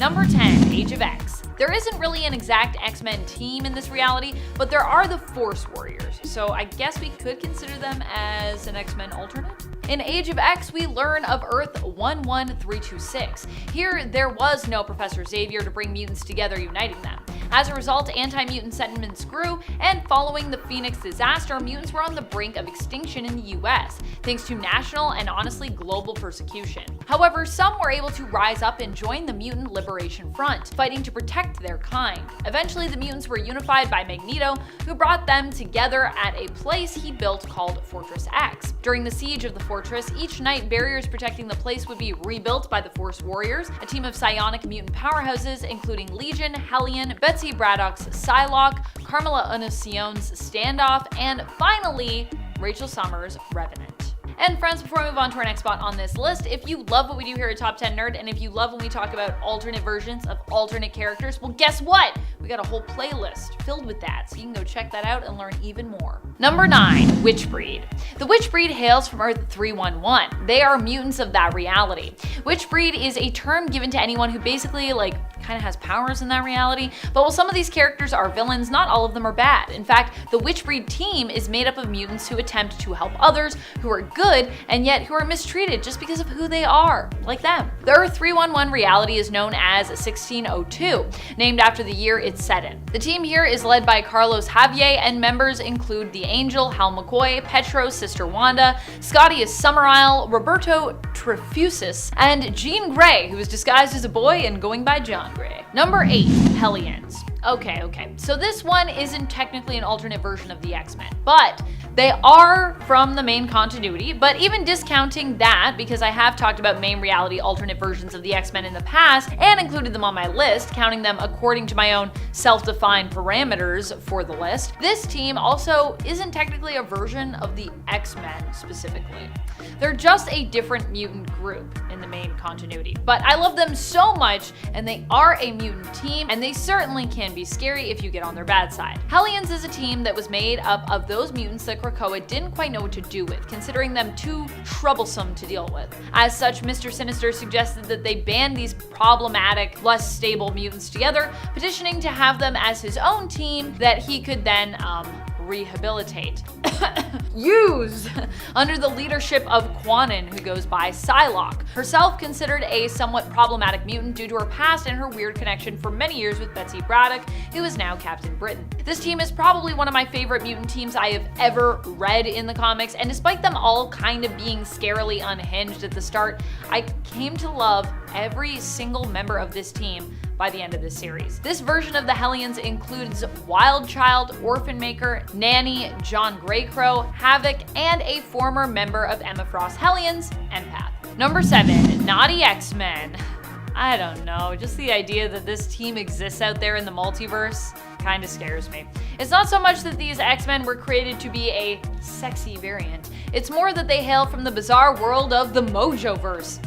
Number 10, Age of X. There isn't really an exact X-Men team in this reality, but there are the Force Warriors, so I guess we could consider them as an X-Men alternate? In Age of X, we learn of Earth 11326. Here, there was no Professor Xavier to bring mutants together, uniting them. As a result, anti-mutant sentiments grew, and following the Phoenix disaster, mutants were on the brink of extinction in the US, thanks to national and honestly global persecution. However, some were able to rise up and join the Mutant Liberation Front, fighting to protect their kind. Eventually, the mutants were unified by Magneto, who brought them together at a place he built called Fortress X. During the siege of the fortress, each night barriers protecting the place would be rebuilt by the Force Warriors, a team of psionic mutant powerhouses including Legion, Hellion, Betsy Braddock's Psylocke, Carmela Unnasion's Standoff, and finally, Rachel Summers' Revenant. And friends, before we move on to our next spot on this list, if you love what we do here at Top 10 Nerd, and if you love when we talk about alternate versions of alternate characters, well, guess what? We got a whole playlist filled with that, so you can go check that out and learn even more. Number 9, Witchbreed. The Witchbreed hails from Earth 311. They are mutants of that reality. Witchbreed is a term given to anyone who basically, kind of has powers in that reality, but while some of these characters are villains, not all of them are bad. In fact, the Witchbreed team is made up of mutants who attempt to help others, who are good, and yet who are mistreated just because of who they are, like them. The Earth 311 reality is known as 1602, named after the year it's set in. The team here is led by Carlos Javier, and members include the Angel, Hal McCoy, Petro, Sister Wanda, Scotty is Summerisle, Roberto Trefusis, and Jean Grey, who is disguised as a boy and going by John Grey. Number 8, Hellions. Okay, so this one isn't technically an alternate version of the X-Men, but they are from the main continuity. But even discounting that, because I have talked about main reality alternate versions of the X-Men in the past and included them on my list, counting them according to my own self-defined parameters for the list, this team also isn't technically a version of the X-Men specifically. They're just a different mutant group in the main continuity, but I love them so much, and they are a mutant team, and they certainly can be scary if you get on their bad side. Hellions is a team that was made up of those mutants that Krakoa didn't quite know what to do with, considering them too troublesome to deal with. As such, Mr. Sinister suggested that they band these problematic, less stable mutants together, petitioning to have them as his own team that he could then, rehabilitate. Use! Under the leadership of Quanon, who goes by Psylocke, herself considered a somewhat problematic mutant due to her past and her weird connection for many years with Betsy Braddock, who is now Captain Britain. This team is probably one of my favorite mutant teams I have ever read in the comics, and despite them all kind of being scarily unhinged at the start, I came to love every single member of this team by the end of this series. This version of the Hellions includes Wild Child, Orphan Maker, Nanny, John Greycrow, Havoc, and a former member of Emma Frost's Hellions, Empath. Number 7, Naughty X-Men. I don't know, just the idea that this team exists out there in the multiverse kind of scares me. It's not so much that these X-Men were created to be a sexy variant. It's more that they hail from the bizarre world of the Mojoverse.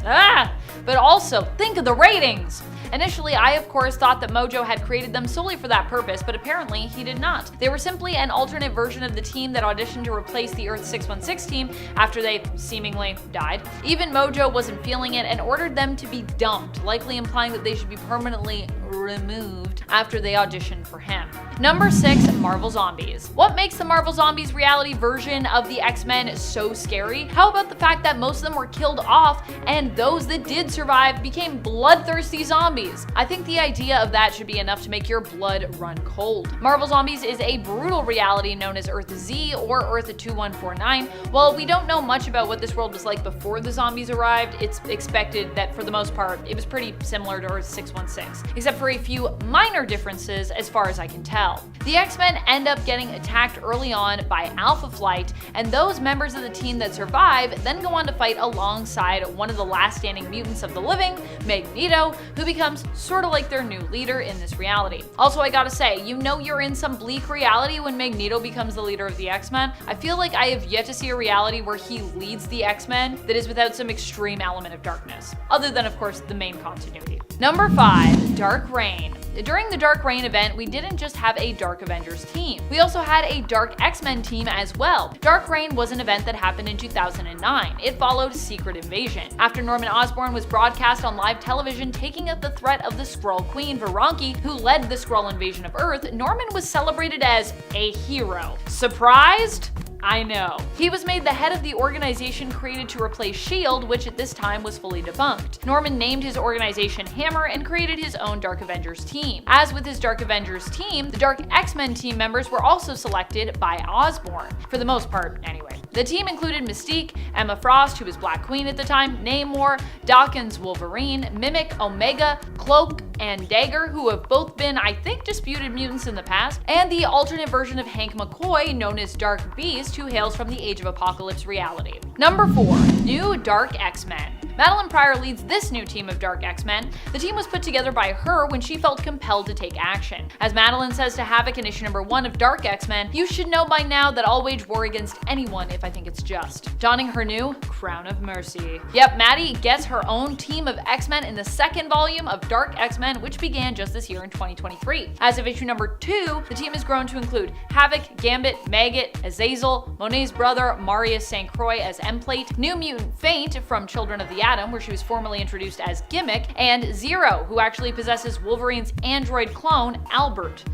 But also, think of the ratings! Initially, I of course thought that Mojo had created them solely for that purpose, but apparently he did not. They were simply an alternate version of the team that auditioned to replace the Earth 616 team after they seemingly died. Even Mojo wasn't feeling it and ordered them to be dumped, likely implying that they should be permanently removed after they auditioned for him. Number 6, Marvel Zombies. What makes the Marvel Zombies reality version of the X-Men so scary? How about the fact that most of them were killed off, and those that did survive became bloodthirsty zombies? I think the idea of that should be enough to make your blood run cold. Marvel Zombies is a brutal reality known as Earth Z or Earth 2149. While we don't know much about what this world was like before the zombies arrived, it's expected that for the most part, it was pretty similar to Earth 616, except for a few minor differences as far as I can tell. The X-Men end up getting attacked early on by Alpha Flight, and those members of the team that survive then go on to fight alongside one of the last standing mutants of the living, Magneto, who becomes sort of like their new leader in this reality. Also, I gotta say, you know you're in some bleak reality when Magneto becomes the leader of the X-Men. I feel like I have yet to see a reality where he leads the X-Men that is without some extreme element of darkness, other than of course the main continuity. Number 5, Dark Reign. During the Dark Reign event, we didn't just have a Dark Avengers team. We also had a Dark X-Men team as well. Dark Reign was an event that happened in 2009. It followed Secret Invasion. After Norman Osborn was broadcast on live television taking up the threat of the Skrull Queen Varanki, who led the Skrull invasion of Earth, Norman was celebrated as a hero. Surprised? I know. He was made the head of the organization created to replace S.H.I.E.L.D., which at this time was fully defunct. Norman named his organization Hammer and created his own Dark Avengers team. As with his Dark Avengers team, the Dark X-Men team members were also selected by Osborn. For the most part, anyway. The team included Mystique, Emma Frost, who was Black Queen at the time, Namor, Dawkins Wolverine, Mimic, Omega, Cloak, and Dagger, who have both been, I think, disputed mutants in the past, and the alternate version of Hank McCoy, known as Dark Beast, who hails from the Age of Apocalypse reality. Number 4. New Dark X-Men. Madeline Pryor leads this new team of Dark X-Men. The team was put together by her when she felt compelled to take action. As Madeline says to Havoc in issue number 1 of Dark X-Men, "You should know by now that I'll wage war against anyone if I think it's just." Donning her new Crown of Mercy. Yep, Maddie gets her own team of X-Men in the second volume of Dark X-Men, which began just this year in 2023. As of issue number 2, the team has grown to include Havoc, Gambit, Maggot, Azazel, Monet's brother Marius St. Croix as M-Plate, New Mutant Feint from Children of the Atom, where she was formerly introduced as Gimmick, and Zero, who actually possesses Wolverine's android clone, Albert.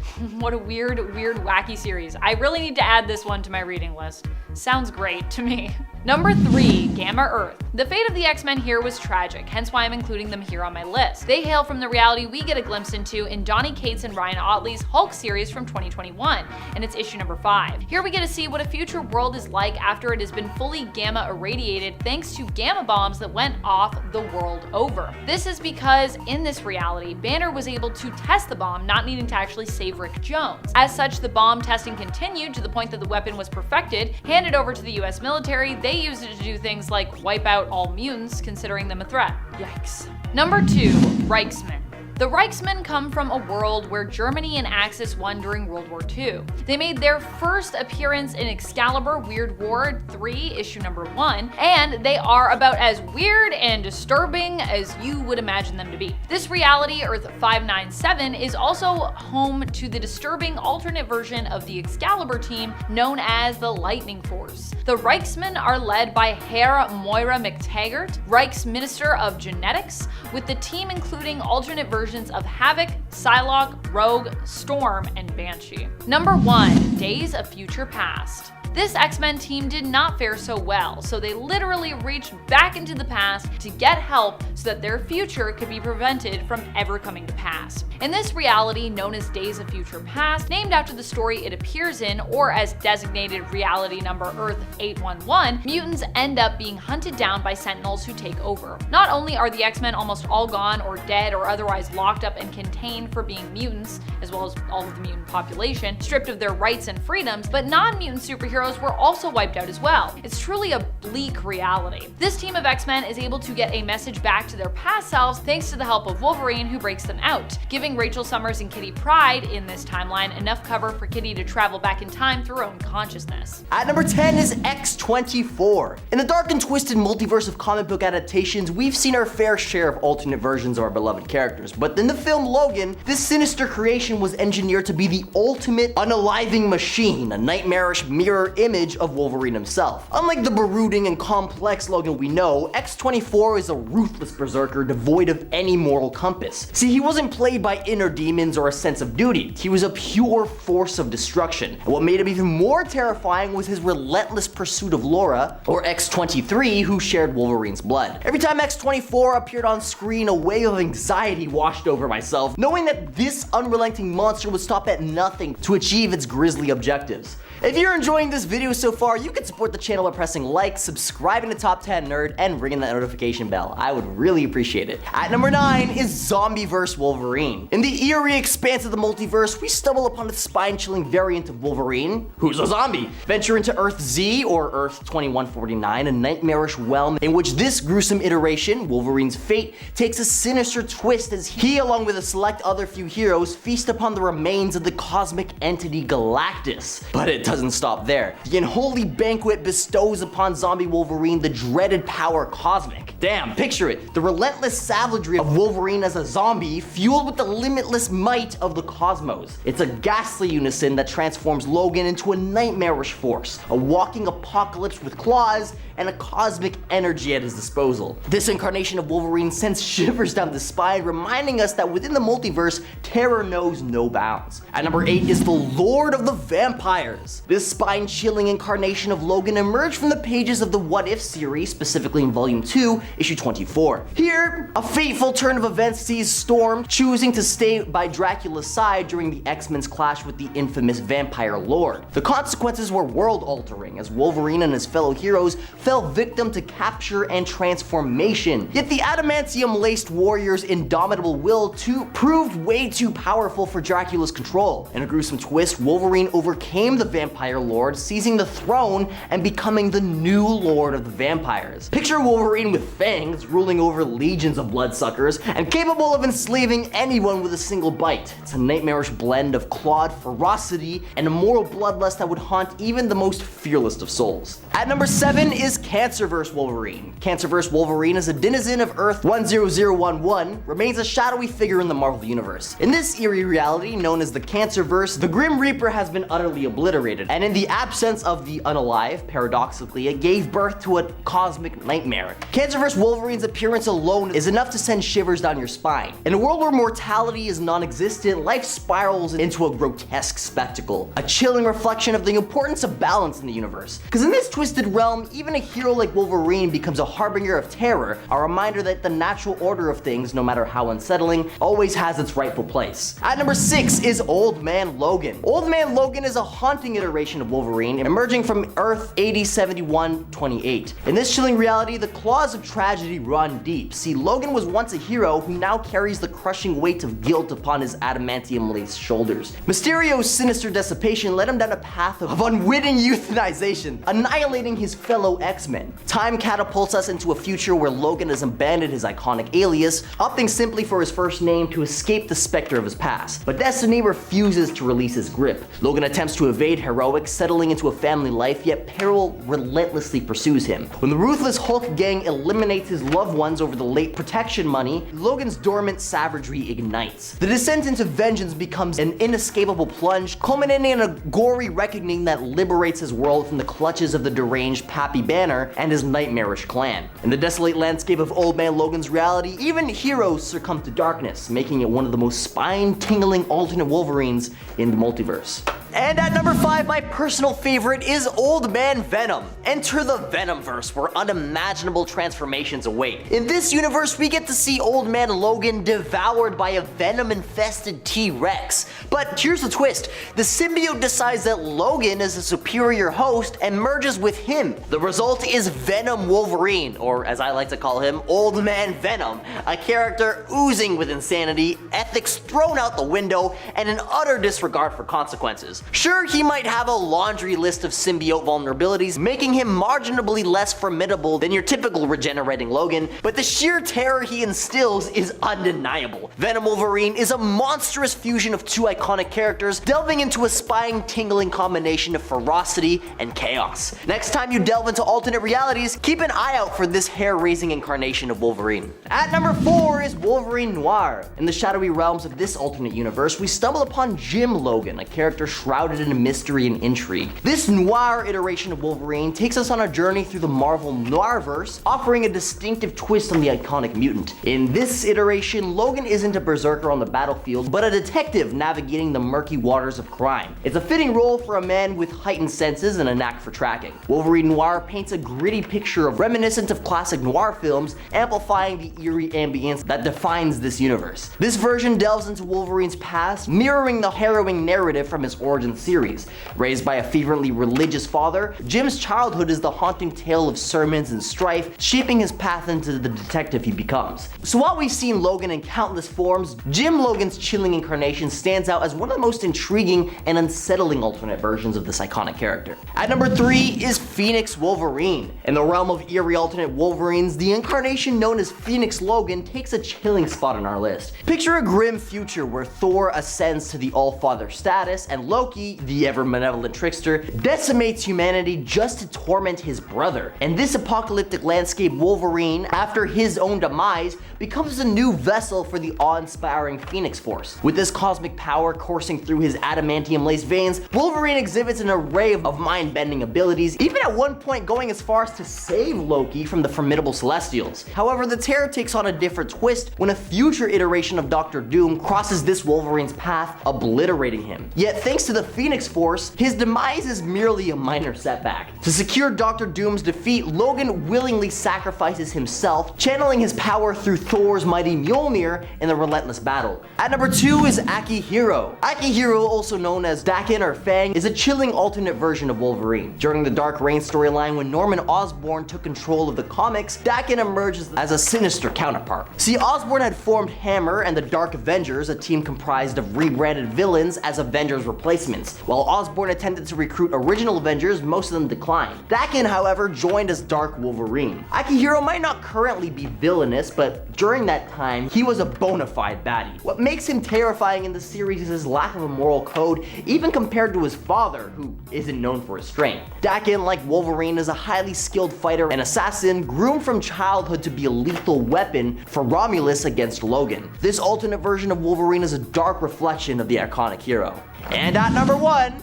What a weird, wacky series. I really need to add this one to my reading list. Sounds great to me. Number 3, Gamma Earth. The fate of the X-Men here was tragic, hence why I'm including them here on my list. They hail from the reality we get a glimpse into in Donny Cates and Ryan Ottley's Hulk series from 2021, and it's issue number 5. Here we get to see what a future world is like after it has been fully gamma irradiated thanks to gamma bombs that went off the world over. This is because in this reality, Banner was able to test the bomb, not needing to actually save Rick Jones. As such, the bomb testing continued to the point that the weapon was perfected, handed over to the US military. They used it to do things like wipe out all mutants, considering them a threat. Yikes. Number 2, Reichsmen. The Reichsmen come from a world where Germany and Axis won during World War II. They made their first appearance in Excalibur Weird War 3, issue number 1, and they are about as weird and disturbing as you would imagine them to be. This reality, Earth 597, is also home to the disturbing alternate version of the Excalibur team known as the Lightning Force. The Reichsmen are led by Herr Moira McTaggart, Reich's Minister of Genetics, with the team including alternate versions of Havoc, Psylocke, Rogue, Storm, and Banshee. Number 1, Days of Future Past. This X-Men team did not fare so well, so they literally reached back into the past to get help so that their future could be prevented from ever coming to pass. In this reality, known as Days of Future Past, named after the story it appears in, or as designated reality number Earth 811, mutants end up being hunted down by Sentinels who take over. Not only are the X-Men almost all gone or dead or otherwise locked up and contained for being mutants, as well as all of the mutant population, stripped of their rights and freedoms, but non-mutant superheroes were also wiped out as well. It's truly a bleak reality. This team of X-Men is able to get a message back to their past selves thanks to the help of Wolverine, who breaks them out, giving Rachel Summers and Kitty Pryde in this timeline enough cover for Kitty to travel back in time through her own consciousness. At number 10 is X-24. In the dark and twisted multiverse of comic book adaptations, we've seen our fair share of alternate versions of our beloved characters, but in the film Logan, this sinister creation was engineered to be the ultimate unaliving machine, a nightmarish mirror image of Wolverine himself. Unlike the brooding and complex Logan we know, X-24 is a ruthless berserker devoid of any moral compass. See, he wasn't played by inner demons or a sense of duty. He was a pure force of destruction. And what made him even more terrifying was his relentless pursuit of Laura, or X-23, who shared Wolverine's blood. Every time X-24 appeared on screen, a wave of anxiety washed over myself, knowing that this unrelenting monster would stop at nothing to achieve its grisly objectives. If you're enjoying this video so far, you can support the channel by pressing like, subscribing to Top 10 Nerd, and ringing that notification bell. I would really appreciate it. At number 9 is Zombieverse Wolverine. In the eerie expanse of the multiverse, we stumble upon a spine-chilling variant of Wolverine, who's a zombie. Venture into Earth Z, or Earth 2149, a nightmarish realm in which this gruesome iteration, Wolverine's fate, takes a sinister twist as he, along with a select other few heroes, feast upon the remains of the cosmic entity Galactus. But it doesn't stop there. Vampire. The unholy banquet bestows upon zombie Wolverine the dreaded power cosmic. Damn, picture it. The relentless savagery of Wolverine as a zombie, fueled with the limitless might of the cosmos. It's a ghastly unison that transforms Logan into a nightmarish force, a walking apocalypse with claws and a cosmic energy at his disposal. This incarnation of Wolverine sends shivers down the spine, reminding us that within the multiverse, terror knows no bounds. At number 8 is the Lord of the Vampires. This spine-chilling incarnation of Logan emerged from the pages of the What If series, specifically in Volume 2, Issue 24. Here, a fateful turn of events sees Storm choosing to stay by Dracula's side during the X-Men's clash with the infamous Vampire Lord. The consequences were world-altering, as Wolverine and his fellow heroes fell victim to capture and transformation. Yet the adamantium-laced warrior's indomitable will proved way too powerful for Dracula's control. In a gruesome twist, Wolverine overcame the Vampire Lord, seizing the throne and becoming the new Lord of the Vampires. Picture Wolverine with fangs, ruling over legions of bloodsuckers, and capable of enslaving anyone with a single bite. It's a nightmarish blend of clawed ferocity and a moral bloodlust that would haunt even the most fearless of souls. At number 7 is Cancerverse Wolverine. Cancerverse Wolverine is a denizen of Earth 10011, remains a shadowy figure in the Marvel Universe. In this eerie reality known as the Cancerverse, the Grim Reaper has been utterly obliterated, and in the absence of the unalive, paradoxically, it gave birth to a cosmic nightmare. Cancerverse Wolverine's appearance alone is enough to send shivers down your spine. In a world where mortality is non-existent, life spirals into a grotesque spectacle, a chilling reflection of the importance of balance in the universe. Because in this twisted realm, even a hero like Wolverine becomes a harbinger of terror, a reminder that the natural order of things, no matter how unsettling, always has its rightful place. At number 6 is Old Man Logan. Old Man Logan is a haunting iteration of Wolverine, emerging from Earth 807128. In this chilling reality, the claws of tragedy run deep. See, Logan was once a hero who now carries the crushing weight of guilt upon his adamantium-laced shoulders. Mysterio's sinister dissipation led him down a path of unwitting euthanization, annihilating his fellow X-Men. Time catapults us into a future where Logan has abandoned his iconic alias, opting simply for his first name to escape the specter of his past. But destiny refuses to release his grip. Logan attempts to evade heroics, settling into a family life, yet peril relentlessly pursues him. When the ruthless Hulk gang eliminates his loved ones over the late protection money, Logan's dormant savagery ignites. The descent into vengeance becomes an inescapable plunge, culminating in a gory reckoning that liberates his world from the clutches of the deranged Pappy Banner and his nightmarish clan. In the desolate landscape of Old Man Logan's reality, even heroes succumb to darkness, making it one of the most spine-tingling alternate Wolverines in the multiverse. And at number 5, my personal favorite is Old Man Venom. Enter the Venomverse, where unimaginable transformations await. In this universe, we get to see Old Man Logan devoured by a venom-infested T-Rex. But here's the twist. The symbiote decides that Logan is a superior host and merges with him. The result is Venom Wolverine, or as I like to call him, Old Man Venom, a character oozing with insanity, ethics thrown out the window, and an utter disregard for consequences. Sure, he might have a laundry list of symbiote vulnerabilities, making him marginally less formidable than your typical regenerating Logan, but the sheer terror he instills is undeniable. Venom Wolverine is a monstrous fusion of two iconic characters, delving into a spine-tingling combination of ferocity and chaos. Next time you delve into alternate realities, keep an eye out for this hair-raising incarnation of Wolverine. At number 4 is Wolverine Noir. In the shadowy realms of this alternate universe, we stumble upon Jim Logan, a character shrouded in mystery and intrigue. This noir iteration of Wolverine takes us on a journey through the Marvel Noirverse, offering a distinctive twist on the iconic mutant. In this iteration, Logan isn't a berserker on the battlefield, but a detective navigating the murky waters of crime. It's a fitting role for a man with heightened senses and a knack for tracking. Wolverine Noir paints a gritty picture of reminiscent of classic noir films, amplifying the eerie ambience that defines this universe. This version delves into Wolverine's past, mirroring the harrowing narrative from his origin series. Raised by a fervently religious father, Jim's childhood is the haunting tale of sermons and strife, shaping his path into the detective he becomes. So while we've seen Logan in countless forms, Jim Logan's chilling incarnation stands out as one of the most intriguing and unsettling alternate versions of this iconic character. At number 3 is Phoenix Wolverine. In the realm of eerie alternate Wolverines, the incarnation known as Phoenix Logan takes a chilling spot on our list. Picture a grim future where Thor ascends to the All-Father status and Loki Loki, the ever-malevolent trickster, decimates humanity just to torment his brother. And this apocalyptic landscape, Wolverine, after his own demise, becomes a new vessel for the awe-inspiring Phoenix Force. With this cosmic power coursing through his adamantium-laced veins, Wolverine exhibits an array of mind-bending abilities, even at one point going as far as to save Loki from the formidable Celestials. However, the tale takes on a different twist when a future iteration of Doctor Doom crosses this Wolverine's path, obliterating him. Yet thanks to the Phoenix Force, his demise is merely a minor setback. To secure Doctor Doom's defeat, Logan willingly sacrifices himself, channeling his power through Thor's mighty Mjolnir in the relentless battle. At number 2 is Akihiro. Akihiro, also known as Daken or Fang, is a chilling alternate version of Wolverine. During the Dark Reign storyline, when Norman Osborn took control of the comics, Daken emerges as a Sinister counterpart. See, Osborn had formed Hammer and the Dark Avengers, a team comprised of rebranded villains, as Avengers replacements. While Osborn attempted to recruit original Avengers, most of them declined. Daken, however, joined as Dark Wolverine. Akihiro might not currently be villainous, but during that time, he was a bona fide baddie. What makes him terrifying in the series is his lack of a moral code, even compared to his father, who isn't known for his strength. Daken, like Wolverine, is a highly skilled fighter and assassin, groomed from childhood to be a lethal weapon for Romulus against Logan. This alternate version of Wolverine is a dark reflection of the iconic hero. And at number 1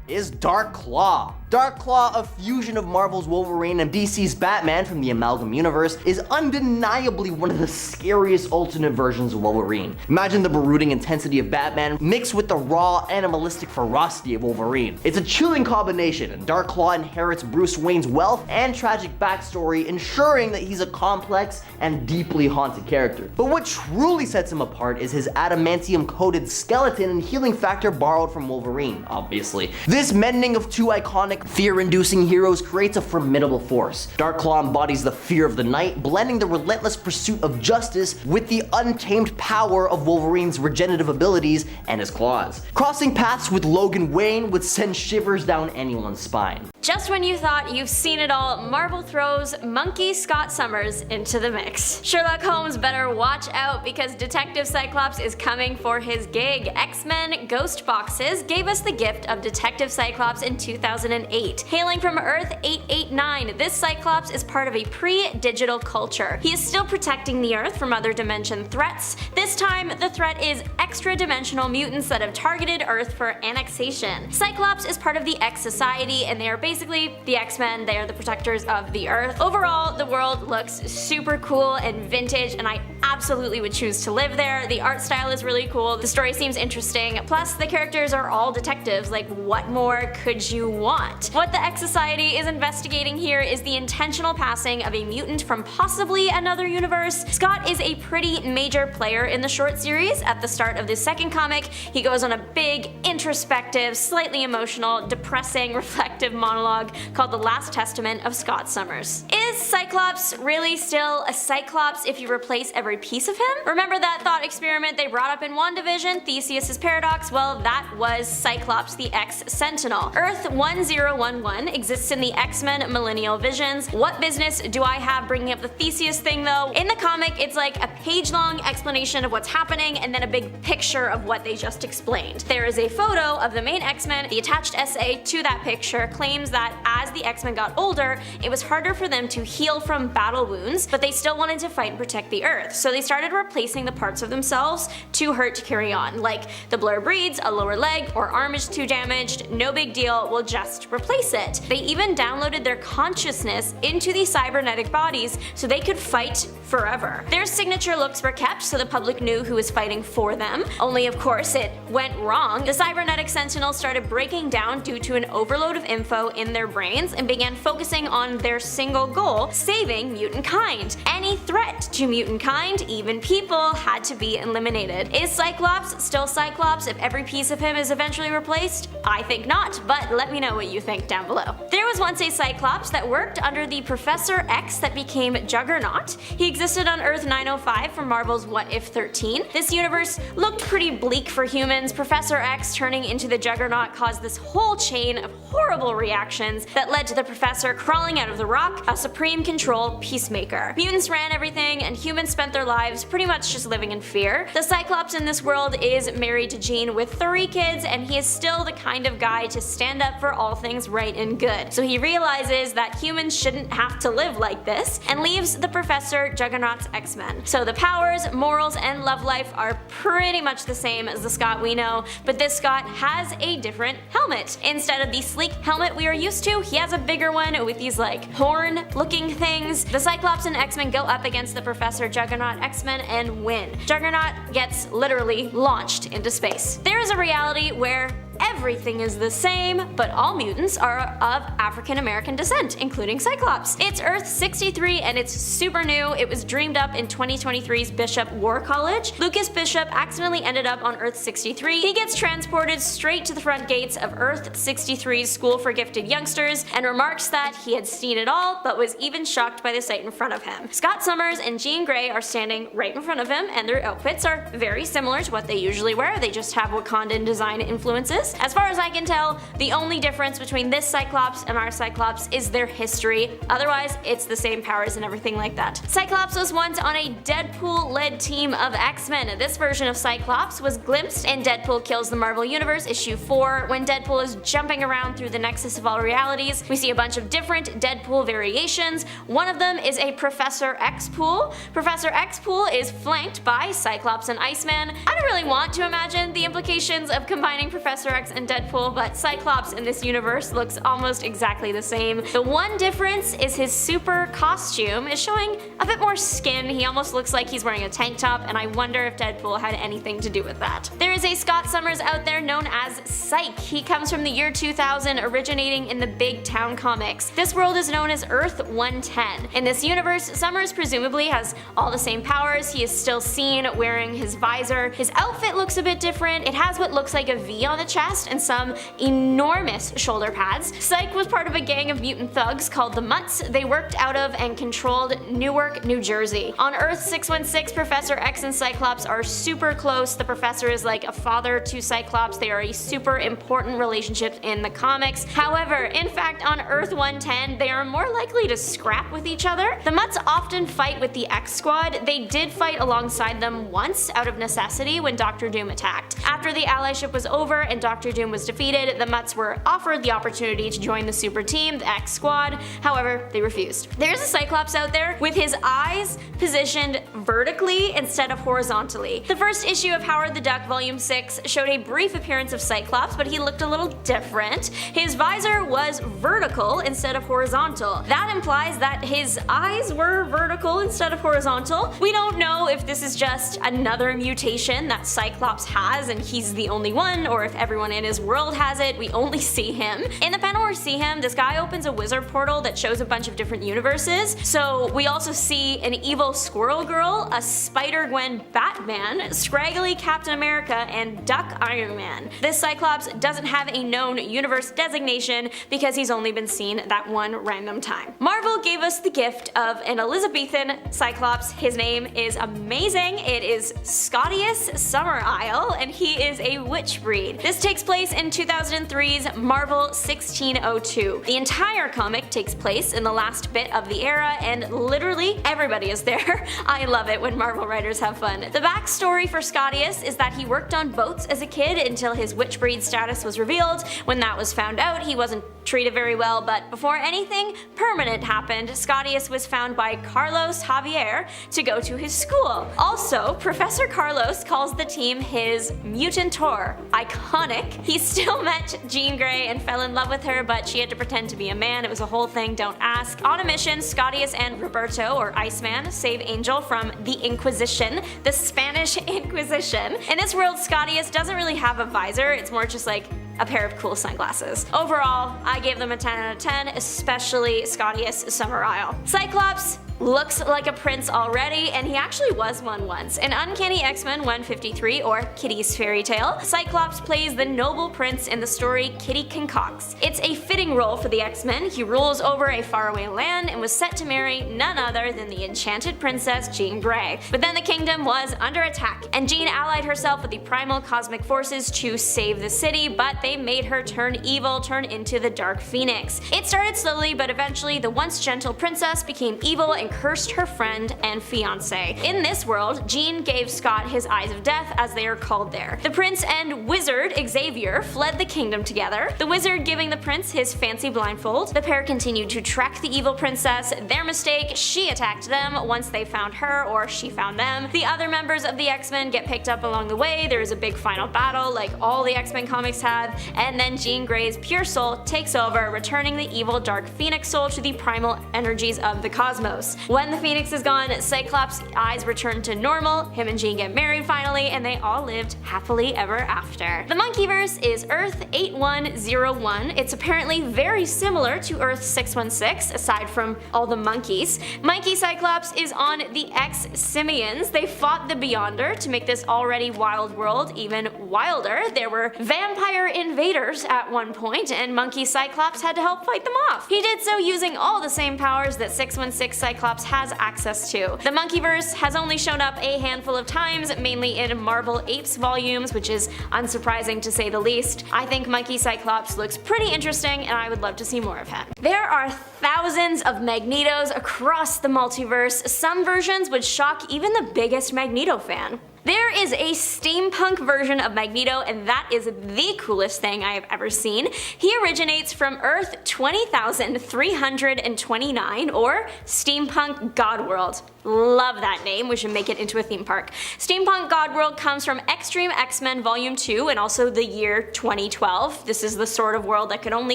is Dark Claw. Dark Claw, a fusion of Marvel's Wolverine and DC's Batman from the Amalgam Universe, is undeniably one of the scariest alternate versions of Wolverine. Imagine the brooding intensity of Batman mixed with the raw, animalistic ferocity of Wolverine. It's a chilling combination, and Dark Claw inherits Bruce Wayne's wealth and tragic backstory, ensuring that he's a complex and deeply haunted character. But what truly sets him apart is his adamantium-coated skeleton and healing factor borrowed from Wolverine, obviously. This mending of two iconic fear-inducing heroes creates a formidable force. Dark Claw embodies the fear of the night, blending the relentless pursuit of justice with the untamed power of Wolverine's regenerative abilities and his claws. Crossing paths with Logan Wayne would send shivers down anyone's spine. Just when you thought you've seen it all, Marvel throws Monkey Scott Summers into the mix. Sherlock Holmes better watch out because Detective Cyclops is coming for his gig. X-Men Ghost Boxes gave us the gift of Detective Cyclops in 2008. Hailing from Earth 889, this Cyclops is part of a pre-digital culture. He is still protecting the Earth from other dimension threats. This time, the threat is extra-dimensional mutants that have targeted Earth for annexation. Cyclops is part of the X Society, and they are basically the X-Men. They are the protectors of the Earth. Overall, the world looks super cool and vintage, and I absolutely would choose to live there. The art style is really cool, the story seems interesting, plus the characters are all detectives. Like, what more could you want? What the X Society is investigating here is the intentional passing of a mutant from possibly another universe. Scott is a pretty major player in the short series. At the start of the second comic, he goes on a big, introspective, slightly emotional, depressing, reflective monologue called The Last Testament of Scott Summers. Is Cyclops really still a Cyclops if you replace every piece of him? Remember that thought experiment they brought up in WandaVision, Theseus's paradox? Well, that was Cyclops the X-Sentinel. Earth 1011 exists in the X-Men Millennial Visions. What business do I have bringing up the Theseus thing though? In the comic, it's like a page-long explanation of what's happening and then a big picture of what they just explained. There is a photo of the main X-Men. The attached essay to that picture claims that as the X-Men got older, it was harder for them to heal from battle wounds, but they still wanted to fight and protect the Earth. So they started replacing the parts of themselves too hurt to carry on. Like the blur breeds, a lower leg or arm is too damaged, no big deal, we'll just replace it. They even downloaded their consciousness into the cybernetic bodies so they could fight forever. Their signature looks were kept so the public knew who was fighting for them, only of course it went wrong. The cybernetic sentinels started breaking down due to an overload of info in their brains and began focusing on their single goal, saving mutant kind. Any threat to mutant kind, even people, had to be eliminated. Is Cyclops still Cyclops if every piece of him is eventually replaced? I think not, but let me know what you think down below. There was once a Cyclops that worked under the Professor X that became Juggernaut. He existed on Earth 905 from Marvel's What If 13. This universe looked pretty bleak for humans. Professor X turning into the Juggernaut caused this whole chain of horrible reactions that led to the Professor crawling out of the rock, a supreme control peacemaker. Mutants ran everything, and humans spent their lives pretty much just living in fear. The Cyclops in this world is married to Jean with 3 kids, and he is still the kind of guy to stand up for all things right and good. So he realizes that humans shouldn't have to live like this, and leaves the Professor Juggernaut's X-Men. So the powers, morals, and love life are pretty much the same as the Scott we know, but this Scott has a different helmet. Instead of the sleek helmet we are used to, he has a bigger one with these like horn-looking things. The Cyclops and X-Men go up against the Professor Juggernaut X-Men and win. Juggernaut gets literally launched into space. There is a reality where everything is the same, but all mutants are of African American descent, including Cyclops. It's Earth 63 and it's super new. It was dreamed up in 2023's Bishop War College. Lucas Bishop accidentally ended up on Earth 63. He gets transported straight to the front gates of Earth 63's School for Gifted Youngsters and remarks that he had seen it all, but was even shocked by the sight in front of him. Scott Summers and Jean Grey are standing right in front of him, and their outfits are very similar to what they usually wear. They just have Wakandan design influences. As far as I can tell, the only difference between this Cyclops and our Cyclops is their history. Otherwise, it's the same powers and everything like that. Cyclops was once on a Deadpool-led team of X-Men. This version of Cyclops was glimpsed in Deadpool Kills the Marvel Universe issue 4. When Deadpool is jumping around through the nexus of all realities, we see a bunch of different Deadpool variations. One of them is a Professor X-Pool. Professor X-Pool is flanked by Cyclops and Iceman. I don't really want to imagine the implications of combining Professor X and Deadpool, but Cyclops in this universe looks almost exactly the same. The one difference is his super costume is showing a bit more skin. He almost looks like he's wearing a tank top, and I wonder if Deadpool had anything to do with that. There is a Scott Summers out there known as Psych. He comes from the year 2000, originating in the Big Town comics. This world is known as Earth 110. In this universe, Summers presumably has all the same powers. He is still seen wearing his visor. His outfit looks a bit different. It has what looks like a V on the chest and some enormous shoulder pads. Psych was part of a gang of mutant thugs called the Mutts. They worked out of and controlled Newark, New Jersey. On Earth 616, Professor X and Cyclops are super close. The Professor is like a father to Cyclops. They are a super important relationship in the comics. However, in fact, on Earth 110, they are more likely to scrap with each other. The Mutts often fight with the X Squad. They did fight alongside them once out of necessity when Doctor Doom attacked. After the allyship was over and Doctor Doom was defeated, the Mutts were offered the opportunity to join the super team, the X Squad. However, they refused. There's a Cyclops out there with his eyes positioned vertically instead of horizontally. The first issue of Howard the Duck Volume 6 showed a brief appearance of Cyclops, but he looked a little different. His visor was vertical instead of horizontal. That implies that his eyes were vertical instead of horizontal. We don't know if this is just another mutation that Cyclops has and he's the only one, or if everyone in his world has it. We only see him. In the panel where we see him, this guy opens a wizard portal that shows a bunch of different universes. So we also see an evil Squirrel Girl, a Spider-Gwen Batman, scraggly Captain America, and Duck Iron Man. This Cyclops doesn't have a known universe designation because he's only been seen that one random time. Marvel gave us the gift of an Elizabethan Cyclops. His name is amazing. It is Scotius Summerisle, and he is a witch breed. This takes place in 2003's Marvel 1602. The entire comic takes place in the last bit of the era, and literally everybody is there. I love it when Marvel writers have fun. The backstory for Scotius is that he worked on boats as a kid until his witch breed status was revealed. When that was found out, he wasn't treated very well, but before anything permanent happened, Scotius was found by Carlos Javier to go to his school. Also, Professor Carlos calls the team his mutantor. Iconic. He still met Jean Grey and fell in love with her, but she had to pretend to be a man. It was a whole thing, don't ask. On a mission, Scotius and Roberto, or Iceman, save Angel from the Inquisition, the Spanish Inquisition. In this world, Scotius doesn't really have a visor, it's more just like a pair of cool sunglasses. Overall, I gave them a 10 out of 10, especially Scotius Summerisle. Cyclops, looks like a prince already, and he actually was one once. In Uncanny X-Men 153, or Kitty's Fairy Tale, Cyclops plays the noble prince in the story Kitty Concocts. It's a fitting role for the X-Men. He rules over a faraway land and was set to marry none other than the enchanted princess Jean Grey. But then the kingdom was under attack, and Jean allied herself with the primal cosmic forces to save the city, but they made her turn evil, turn into the Dark Phoenix. It started slowly, but eventually the once gentle princess became evil and cursed her friend and fiance. In this world, Jean gave Scott his eyes of death, as they are called there. The prince and wizard Xavier fled the kingdom together, the wizard giving the prince his fancy blindfold. The pair continued to track the evil princess. Their mistake, she attacked them once they found her, or she found them. The other members of the X-Men get picked up along the way. There is a big final battle like all the X-Men comics have, and then Jean Grey's pure soul takes over, returning the evil Dark Phoenix soul to the primal energies of the cosmos. When the Phoenix is gone, Cyclops' eyes return to normal, him and Jean get married finally, and they all lived happily ever after. The Monkeyverse is Earth 8101. It's apparently very similar to Earth 616, aside from all the monkeys. Monkey Cyclops is on the X-Simians. They fought the Beyonder to make this already wild world even wilder. There were vampire invaders at one point, and Monkey Cyclops had to help fight them off. He did so using all the same powers that 616 Cyclops has access to. The Monkeyverse has only shown up a handful of times, mainly in Marvel Apes volumes, which is unsurprising to say the least. I think Monkey Cyclops looks pretty interesting, and I would love to see more of him. There are thousands of Magnetos across the multiverse. Some versions would shock even the biggest Magneto fan. There is a steampunk version of Magneto, and that is the coolest thing I have ever seen. He originates from Earth 20,329, or Steampunk Godworld. Love that name, we should make it into a theme park. Steampunk Godworld comes from Extreme X-Men Volume 2 and also the year 2012. This is the sort of world that could only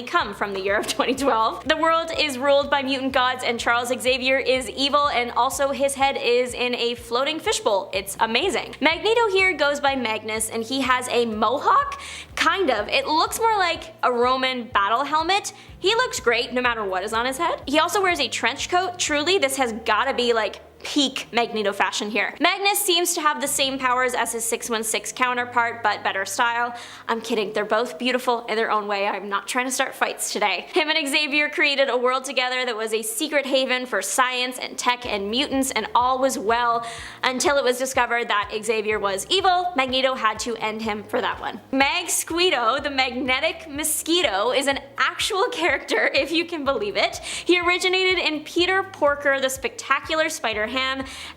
come from the year of 2012. The world is ruled by mutant gods, and Charles Xavier is evil, and also his head is in a floating fishbowl. It's amazing. Magneto here goes by Magnus, and he has a mohawk? Kind of. It looks more like a Roman battle helmet. He looks great no matter what is on his head. He also wears a trench coat. Truly, this has gotta be like peak Magneto fashion here. Magnus seems to have the same powers as his 616 counterpart, but better style. I'm kidding, they're both beautiful in their own way. I'm not trying to start fights today. Him and Xavier created a world together that was a secret haven for science and tech and mutants, and all was well until it was discovered that Xavier was evil. Magneto had to end him for that one. Magsquito, the magnetic mosquito, is an actual character, if you can believe it. He originated in Peter Porker, the Spectacular Spider-Ham,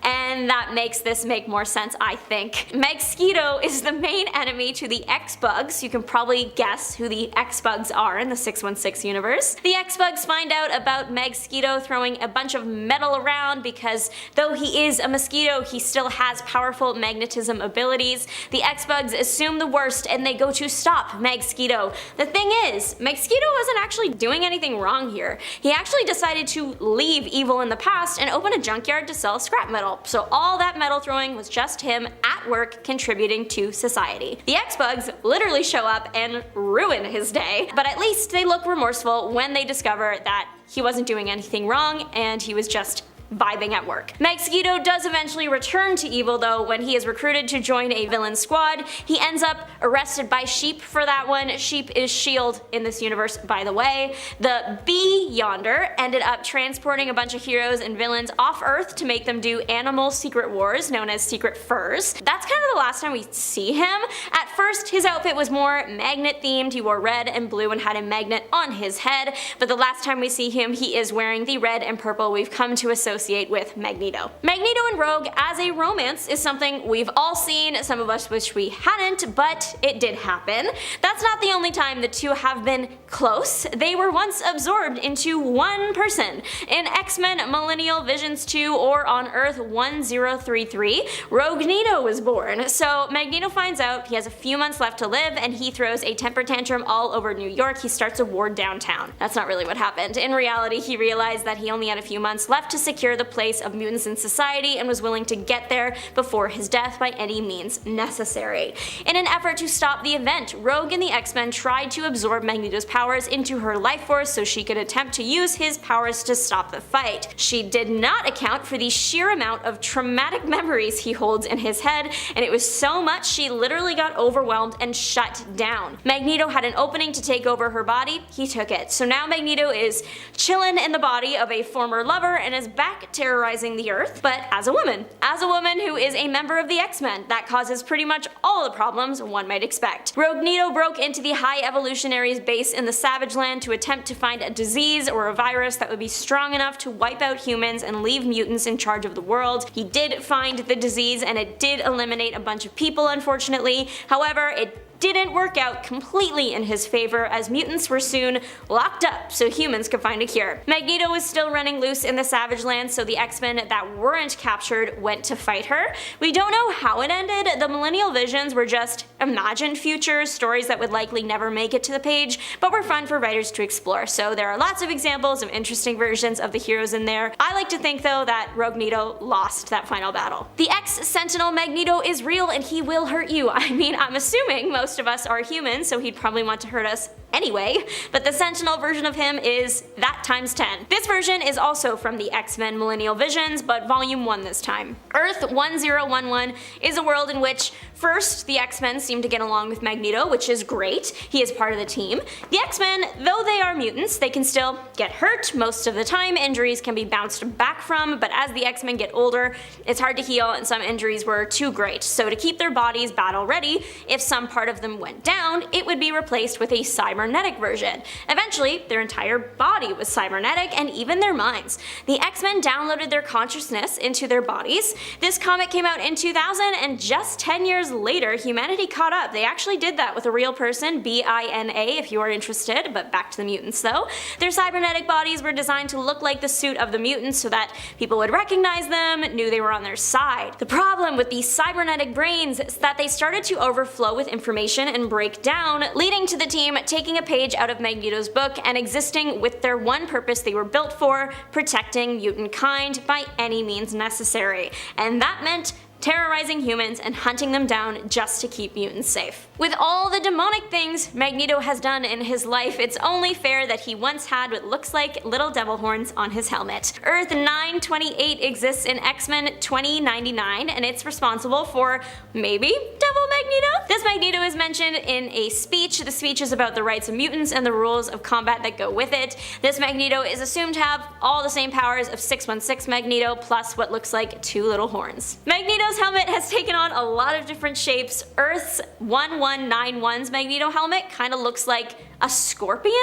and that makes this make more sense, I think. Magsquito is the main enemy to the X-Bugs. You can probably guess who the X-Bugs are in the 616 universe. The X-Bugs find out about Magsquito throwing a bunch of metal around because though he is a mosquito, he still has powerful magnetism abilities. The X-Bugs assume the worst and they go to stop Magsquito. The thing is, Magsquito wasn't actually doing anything wrong here. He actually decided to leave evil in the past and open a junkyard to sell scrap metal. So all that metal throwing was just him at work contributing to society. The X-Bugs literally show up and ruin his day, but at least they look remorseful when they discover that he wasn't doing anything wrong and he was just vibing at work. Magsquito does eventually return to evil though when he is recruited to join a villain squad. He ends up arrested by Sheep for that one. Sheep is S.H.I.E.L.D. in this universe, by the way. The Beyonder ended up transporting a bunch of heroes and villains off Earth to make them do animal secret wars known as Secret Furs. That's kind of the last time we see him. At first his outfit was more magnet themed. He wore red and blue and had a magnet on his head, but the last time we see him he is wearing the red and purple we've come to associate with Magneto. Magneto and Rogue as a romance is something we've all seen. Some of us wish we hadn't, but it did happen. That's not the only time the two have been close. They were once absorbed into one person. In X-Men Millennial Visions 2 or on Earth 1033, Roguenito was born. So Magneto finds out he has a few months left to live and he throws a temper tantrum all over New York. He starts a war downtown. That's not really what happened. In reality, he realized that he only had a few months left to secure secure the place of mutants in society and was willing to get there before his death by any means necessary. In an effort to stop the event, Rogue and the X-Men tried to absorb Magneto's powers into her life force so she could attempt to use his powers to stop the fight. She did not account for the sheer amount of traumatic memories he holds in his head, and it was so much she literally got overwhelmed and shut down. Magneto had an opening to take over her body, he took it. So now Magneto is chillin' in the body of a former lover and is back terrorizing the Earth, but as a woman. As a woman who is a member of the X-Men. That causes pretty much all the problems one might expect. Magneto broke into the High Evolutionaries base in the Savage Land to attempt to find a disease or a virus that would be strong enough to wipe out humans and leave mutants in charge of the world. He did find the disease and it did eliminate a bunch of people, unfortunately. However, it didn't work out completely in his favor, as mutants were soon locked up so humans could find a cure. Magneto was still running loose in the Savage Land, so the X-Men that weren't captured went to fight her. We don't know how it ended. The Millennial Visions were just imagined futures, stories that would likely never make it to the page, but were fun for writers to explore, so there are lots of examples of interesting versions of the heroes in there. I like to think though that Magneto lost that final battle. The X-Sentinel Magneto is real and he will hurt you. I mean, I'm assuming most of us are human, so he'd probably want to hurt us anyway, but the Sentinel version of him is that times 10. This version is also from the X-Men Millennial Visions, but volume 1 this time. Earth 1011 is a world in which first, the X-Men seem to get along with Magneto, which is great. He is part of the team. The X-Men, though they are mutants, they can still get hurt most of the time. Injuries can be bounced back from, but as the X-Men get older, it's hard to heal and some injuries were too great. So to keep their bodies battle ready, if some part of them went down, it would be replaced with a cybernetic version. Eventually, their entire body was cybernetic and even their minds. The X-Men downloaded their consciousness into their bodies. This comic came out in 2000 and just 10 years later, humanity caught up. They actually did that with a real person, B-I-N-A if you are interested, but back to the mutants though. Their cybernetic bodies were designed to look like the suit of the mutants so that people would recognize them, knew they were on their side. The problem with these cybernetic brains is that they started to overflow with information and break down, leading to the team taking a page out of Magneto's book and existing with their one purpose they were built for, protecting mutant kind by any means necessary. And that meant terrorizing humans and hunting them down just to keep mutants safe. With all the demonic things Magneto has done in his life, it's only fair that he once had what looks like little devil horns on his helmet. Earth 928 exists in X-Men 2099, and it's responsible for maybe Devil Magneto? This Magneto is mentioned in a speech. The speech is about the rights of mutants and the rules of combat that go with it. This Magneto is assumed to have all the same powers of 616 Magneto plus what looks like 2 little horns. Magneto's helmet has taken on a lot of different shapes. Earth's 1191's Magneto helmet kind of looks like a scorpion?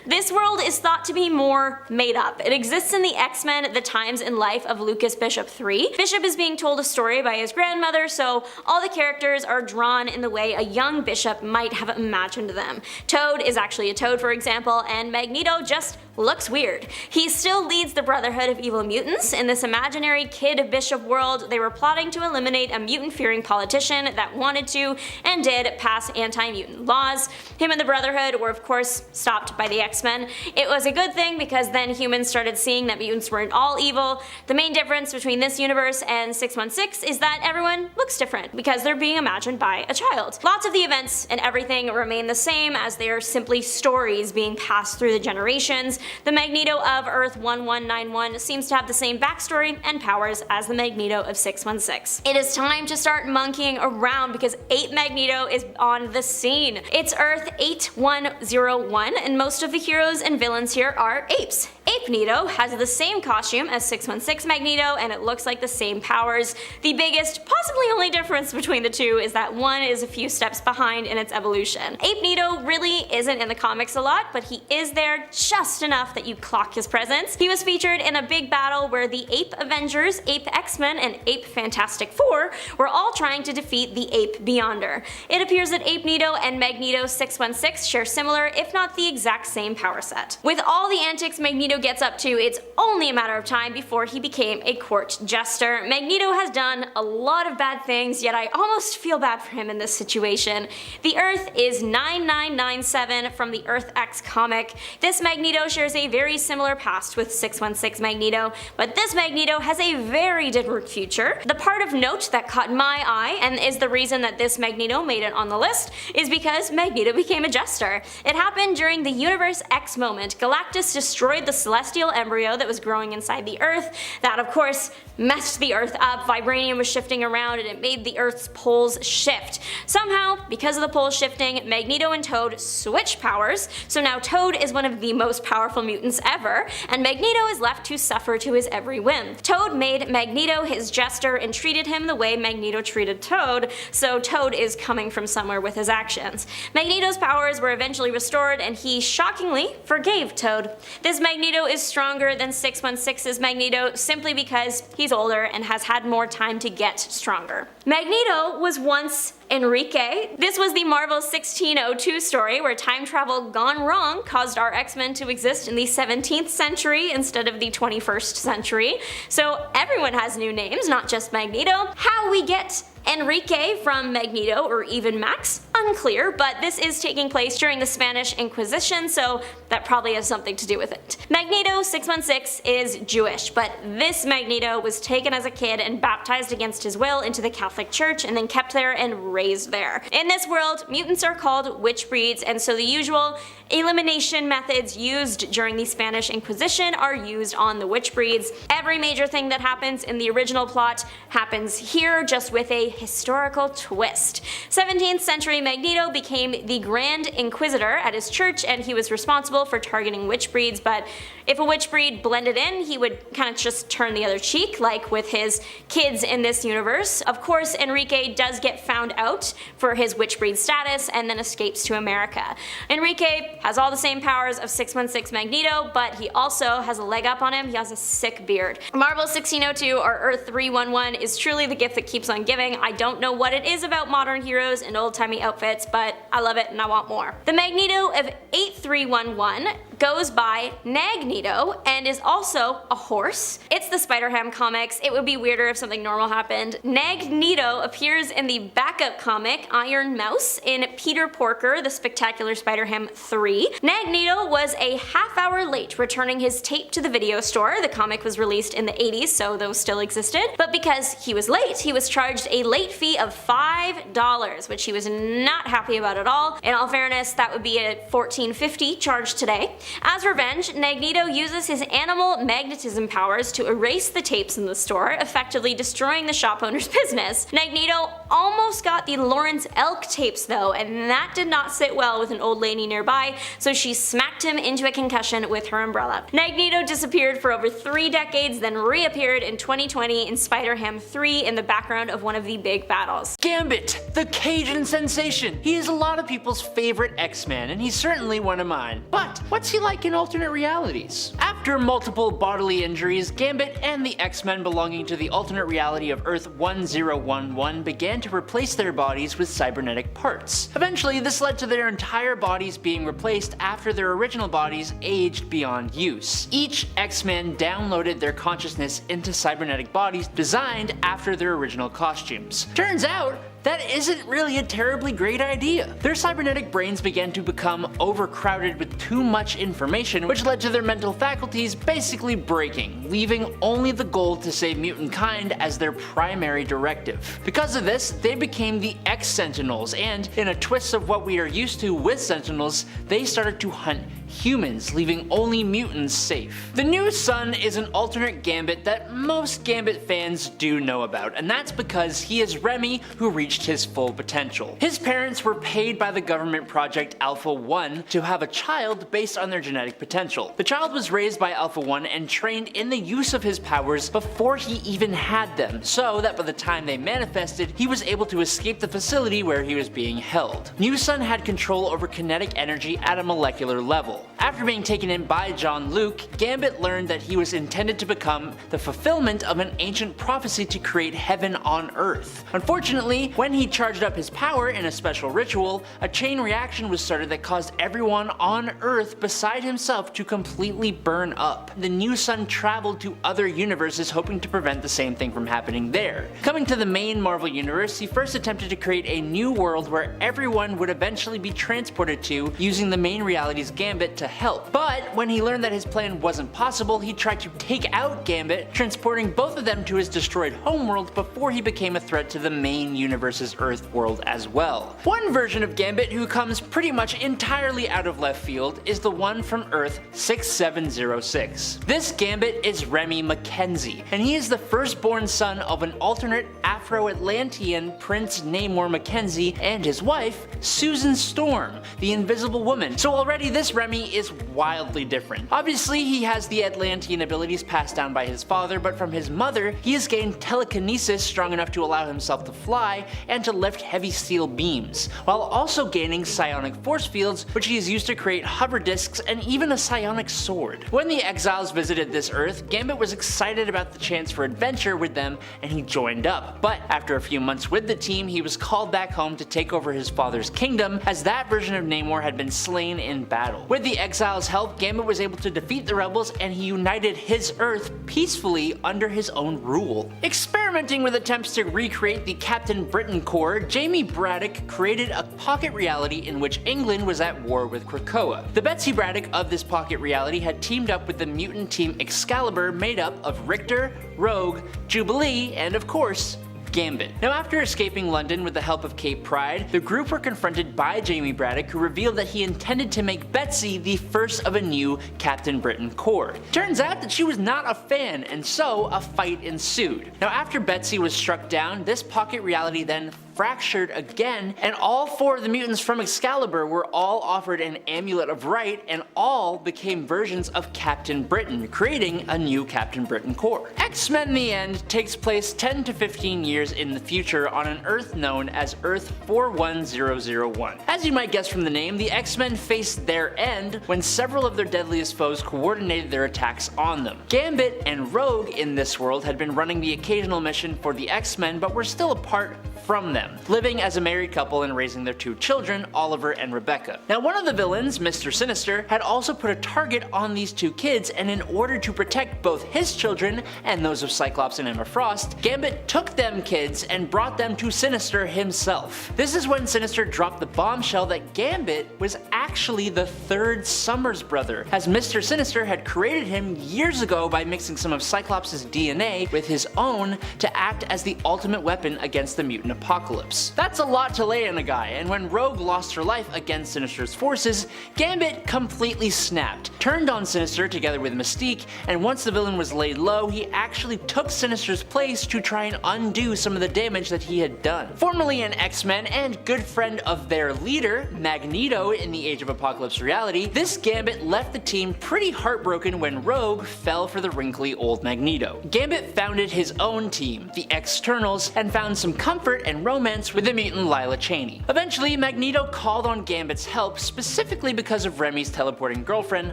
This world is thought to be more made up. It exists in the X-Men, the times and life of Lucas Bishop III. Bishop is being told a story by his grandmother, so all the characters are drawn in the way a young Bishop might have imagined them. Toad is actually a toad, for example, and Magneto just looks weird. He still leads the Brotherhood of Evil Mutants. In this imaginary Kid Bishop world, they were plotting to eliminate a mutant-fearing politician that wanted to, and did, pass anti-mutant laws. Him and the Brotherhood were of course stopped by the X-Men. It was a good thing because then humans started seeing that mutants weren't all evil. The main difference between this universe and 616 is that everyone looks different because they're being imagined by a child. Lots of the events and everything remain the same as they are simply stories being passed through the generations. The Magneto of Earth 1191 seems to have the same backstory and powers as the Magneto of 616. It is time to start monkeying around because Ape Magneto is on the scene. It's Earth 8101 and most of the heroes and villains here are apes. Ape Magneto has the same costume as 616 Magneto and it looks like the same powers. The biggest, possibly only difference between the two is that one is a few steps behind in its evolution. Ape Magneto really isn't in the comics a lot, but he is there just enough that you clock his presence. He was featured in a big battle where the Ape Avengers, Ape X-Men, and Ape Fantastic Four were all trying to defeat the Ape Beyonder. It appears that Ape Magneto and Magneto 616 share similar, if not the exact same power set. With all the antics Magneto Magneto gets up to, it's only a matter of time before he became a court jester. Magneto has done a lot of bad things, yet I almost feel bad for him in this situation. The Earth is 9997 from the Earth X comic. This Magneto shares a very similar past with 616 Magneto, but this Magneto has a very different future. The part of note that caught my eye, and is the reason that this Magneto made it on the list, is because Magneto became a jester. It happened during the Universe X moment. Galactus destroyed the celestial embryo that was growing inside the Earth. That, of course, messed the Earth up. Vibranium was shifting around and it made the Earth's poles shift. Somehow, because of the poles shifting, Magneto and Toad switch powers, so now Toad is one of the most powerful mutants ever, and Magneto is left to suffer to his every whim. Toad made Magneto his jester and treated him the way Magneto treated Toad, so Toad is coming from somewhere with his actions. Magneto's powers were eventually restored and he shockingly forgave Toad. This Magneto is stronger than 616's Magneto simply because he's older and has had more time to get stronger. Magneto was once Enrique. This was the Marvel 1602 story where time travel gone wrong caused our X-Men to exist in the 17th century instead of the 21st century. So everyone has new names, not just Magneto. How we get Enrique from Magneto, or even Max, unclear, but this is taking place during the Spanish Inquisition, so that probably has something to do with it. Magneto 616 is Jewish, but this Magneto was taken as a kid and baptized against his will into the Catholic Church and then kept there and raised there. In this world, mutants are called witch breeds, and so the usual elimination methods used during the Spanish Inquisition are used on the witch breeds. Every major thing that happens in the original plot happens here, just with a historical twist. 17th century Magneto became the Grand Inquisitor at his church, and he was responsible for targeting witch breeds, but if a witch breed blended in, he would kind of just turn the other cheek, like with his kids in this universe. Of course, Enrique does get found out for his witch breed status and then escapes to America. Enrique has all the same powers of 616 Magneto, but he also has a leg up on him. He has a sick beard. Marvel 1602 or Earth 311 is truly the gift that keeps on giving. I don't know what it is about modern heroes and old-timey outfits, but I love it and I want more. The Magneto of 8311 goes by Magneto and is also a horse. It's the Spider-Ham comics. It would be weirder if something normal happened. Magneto appears in the backup comic Iron Mouse in Peter Porker, The Spectacular Spider-Ham 3. Magneto was a half-hour late returning his tape to the video store. The comic was released in the 80s, so those still existed. But because he was late, he was charged a late fee of $5, which he was not happy about at all. In all fairness, that would be a $14.50 charge today. As revenge, Magneto uses his animal magnetism powers to erase the tapes in the store, effectively destroying the shop owner's business. Magneto almost got the Lawrence Elk tapes though, and that did not sit well with an old lady nearby, so she smacked him into a concussion with her umbrella. Magneto disappeared for over 3 decades, then reappeared in 2020 in Spider-Ham 3 in the background of one of the big battles. Gambit, the Cajun sensation. He is a lot of people's favorite X-Man, and he's certainly one of mine. But what's he like in alternate realities? After multiple bodily injuries, Gambit and the X-Men belonging to the alternate reality of Earth 1011 began to replace their bodies with cybernetic parts. Eventually, this led to their entire bodies being replaced after their original bodies aged beyond use. Each X-Men downloaded their consciousness into cybernetic bodies designed after their original costumes. Turns out, that isn't really a terribly great idea. Their cybernetic brains began to become overcrowded with too much information, which led to their mental faculties basically breaking, leaving only the goal to save mutant kind as their primary directive. Because of this, they became the X-Sentinels, and in a twist of what we are used to with Sentinels, they started to hunt humans, leaving only mutants safe. The new Sun is an alternate Gambit that most Gambit fans do know about, and that's because he is Remy who reached his full potential. His parents were paid by the government project Alpha 1 to have a child based on their genetic potential. The child was raised by Alpha 1 and trained in the use of his powers before he even had them, so that by the time they manifested, he was able to escape the facility where he was being held. New Sun had control over kinetic energy at a molecular level. After being taken in by John Luke, Gambit learned that he was intended to become the fulfillment of an ancient prophecy to create heaven on Earth. Unfortunately, When he charged up his power in a special ritual, a chain reaction was started that caused everyone on Earth beside himself to completely burn up. The new sun traveled to other universes hoping to prevent the same thing from happening there. Coming to the main Marvel universe, he first attempted to create a new world where everyone would eventually be transported to, using the main reality's Gambit to help. But when he learned that his plan wasn't possible, he tried to take out Gambit, transporting both of them to his destroyed homeworld before he became a threat to the main universe's Earth world as well. One version of Gambit who comes pretty much entirely out of left field is the one from Earth 6706. This Gambit is Remy Mackenzie, and he is the firstborn son of an alternate Afro-Atlantean Prince Namor Mackenzie and his wife, Susan Storm, the Invisible Woman. So already this Remy is wildly different. Obviously he has the Atlantean abilities passed down by his father, but from his mother he has gained telekinesis strong enough to allow himself to fly and to lift heavy steel beams, while also gaining psionic force fields which he has used to create hover discs and even a psionic sword. When the Exiles visited this Earth, Gambit was excited about the chance for adventure with them and he joined up, but after a few months with the team he was called back home to take over his father's kingdom, as that version of Namor had been slain in battle. With the Exiles' help, Gambit was able to defeat the rebels and he united his Earth peacefully under his own rule. Experimenting with attempts to recreate the Captain Britain Corps, Jamie Braddock created a pocket reality in which England was at war with Krakoa. The Betsy Braddock of this pocket reality had teamed up with the mutant team Excalibur, made up of Richter, Rogue, Jubilee, and of course, Gambit. Now after escaping London with the help of Cape Pride, the group were confronted by Jamie Braddock, who revealed that he intended to make Betsy the first of a new Captain Britain Corps. Turns out that she was not a fan, and so a fight ensued. Now after Betsy was struck down, this pocket reality then fractured again, and all four of the mutants from Excalibur were all offered an Amulet of Right, and all became versions of Captain Britain, creating a new Captain Britain Corps. X-Men in the end takes place 10 to 15 years in the future on an Earth known as Earth 41001. As you might guess from the name, the X-Men faced their end when several of their deadliest foes coordinated their attacks on them. Gambit and Rogue in this world had been running the occasional mission for the X-Men, but were still apart from them, living as a married couple and raising their two children, Oliver and Rebecca. Now one of the villains, Mr. Sinister, had also put a target on these two kids, and in order to protect both his children and those of Cyclops and Emma Frost, Gambit took them kids and brought them to Sinister himself. This is when Sinister dropped the bombshell that Gambit was actually the third Summers brother, as Mr. Sinister had created him years ago by mixing some of Cyclops' DNA with his own to act as the ultimate weapon against the mutant apocalypse. That's a lot to lay on a guy, and when Rogue lost her life against Sinister's forces, Gambit completely snapped, turned on Sinister together with Mystique, and once the villain was laid low, he actually took Sinister's place to try and undo some of the damage that he had done. Formerly an X-Men and good friend of their leader, Magneto, in the Age of Apocalypse reality, this Gambit left the team pretty heartbroken when Rogue fell for the wrinkly old Magneto. Gambit founded his own team, the Externals, and found some comfort and romance with the mutant Lila Cheney. Eventually, Magneto called on Gambit's help specifically because of Remy's teleporting girlfriend,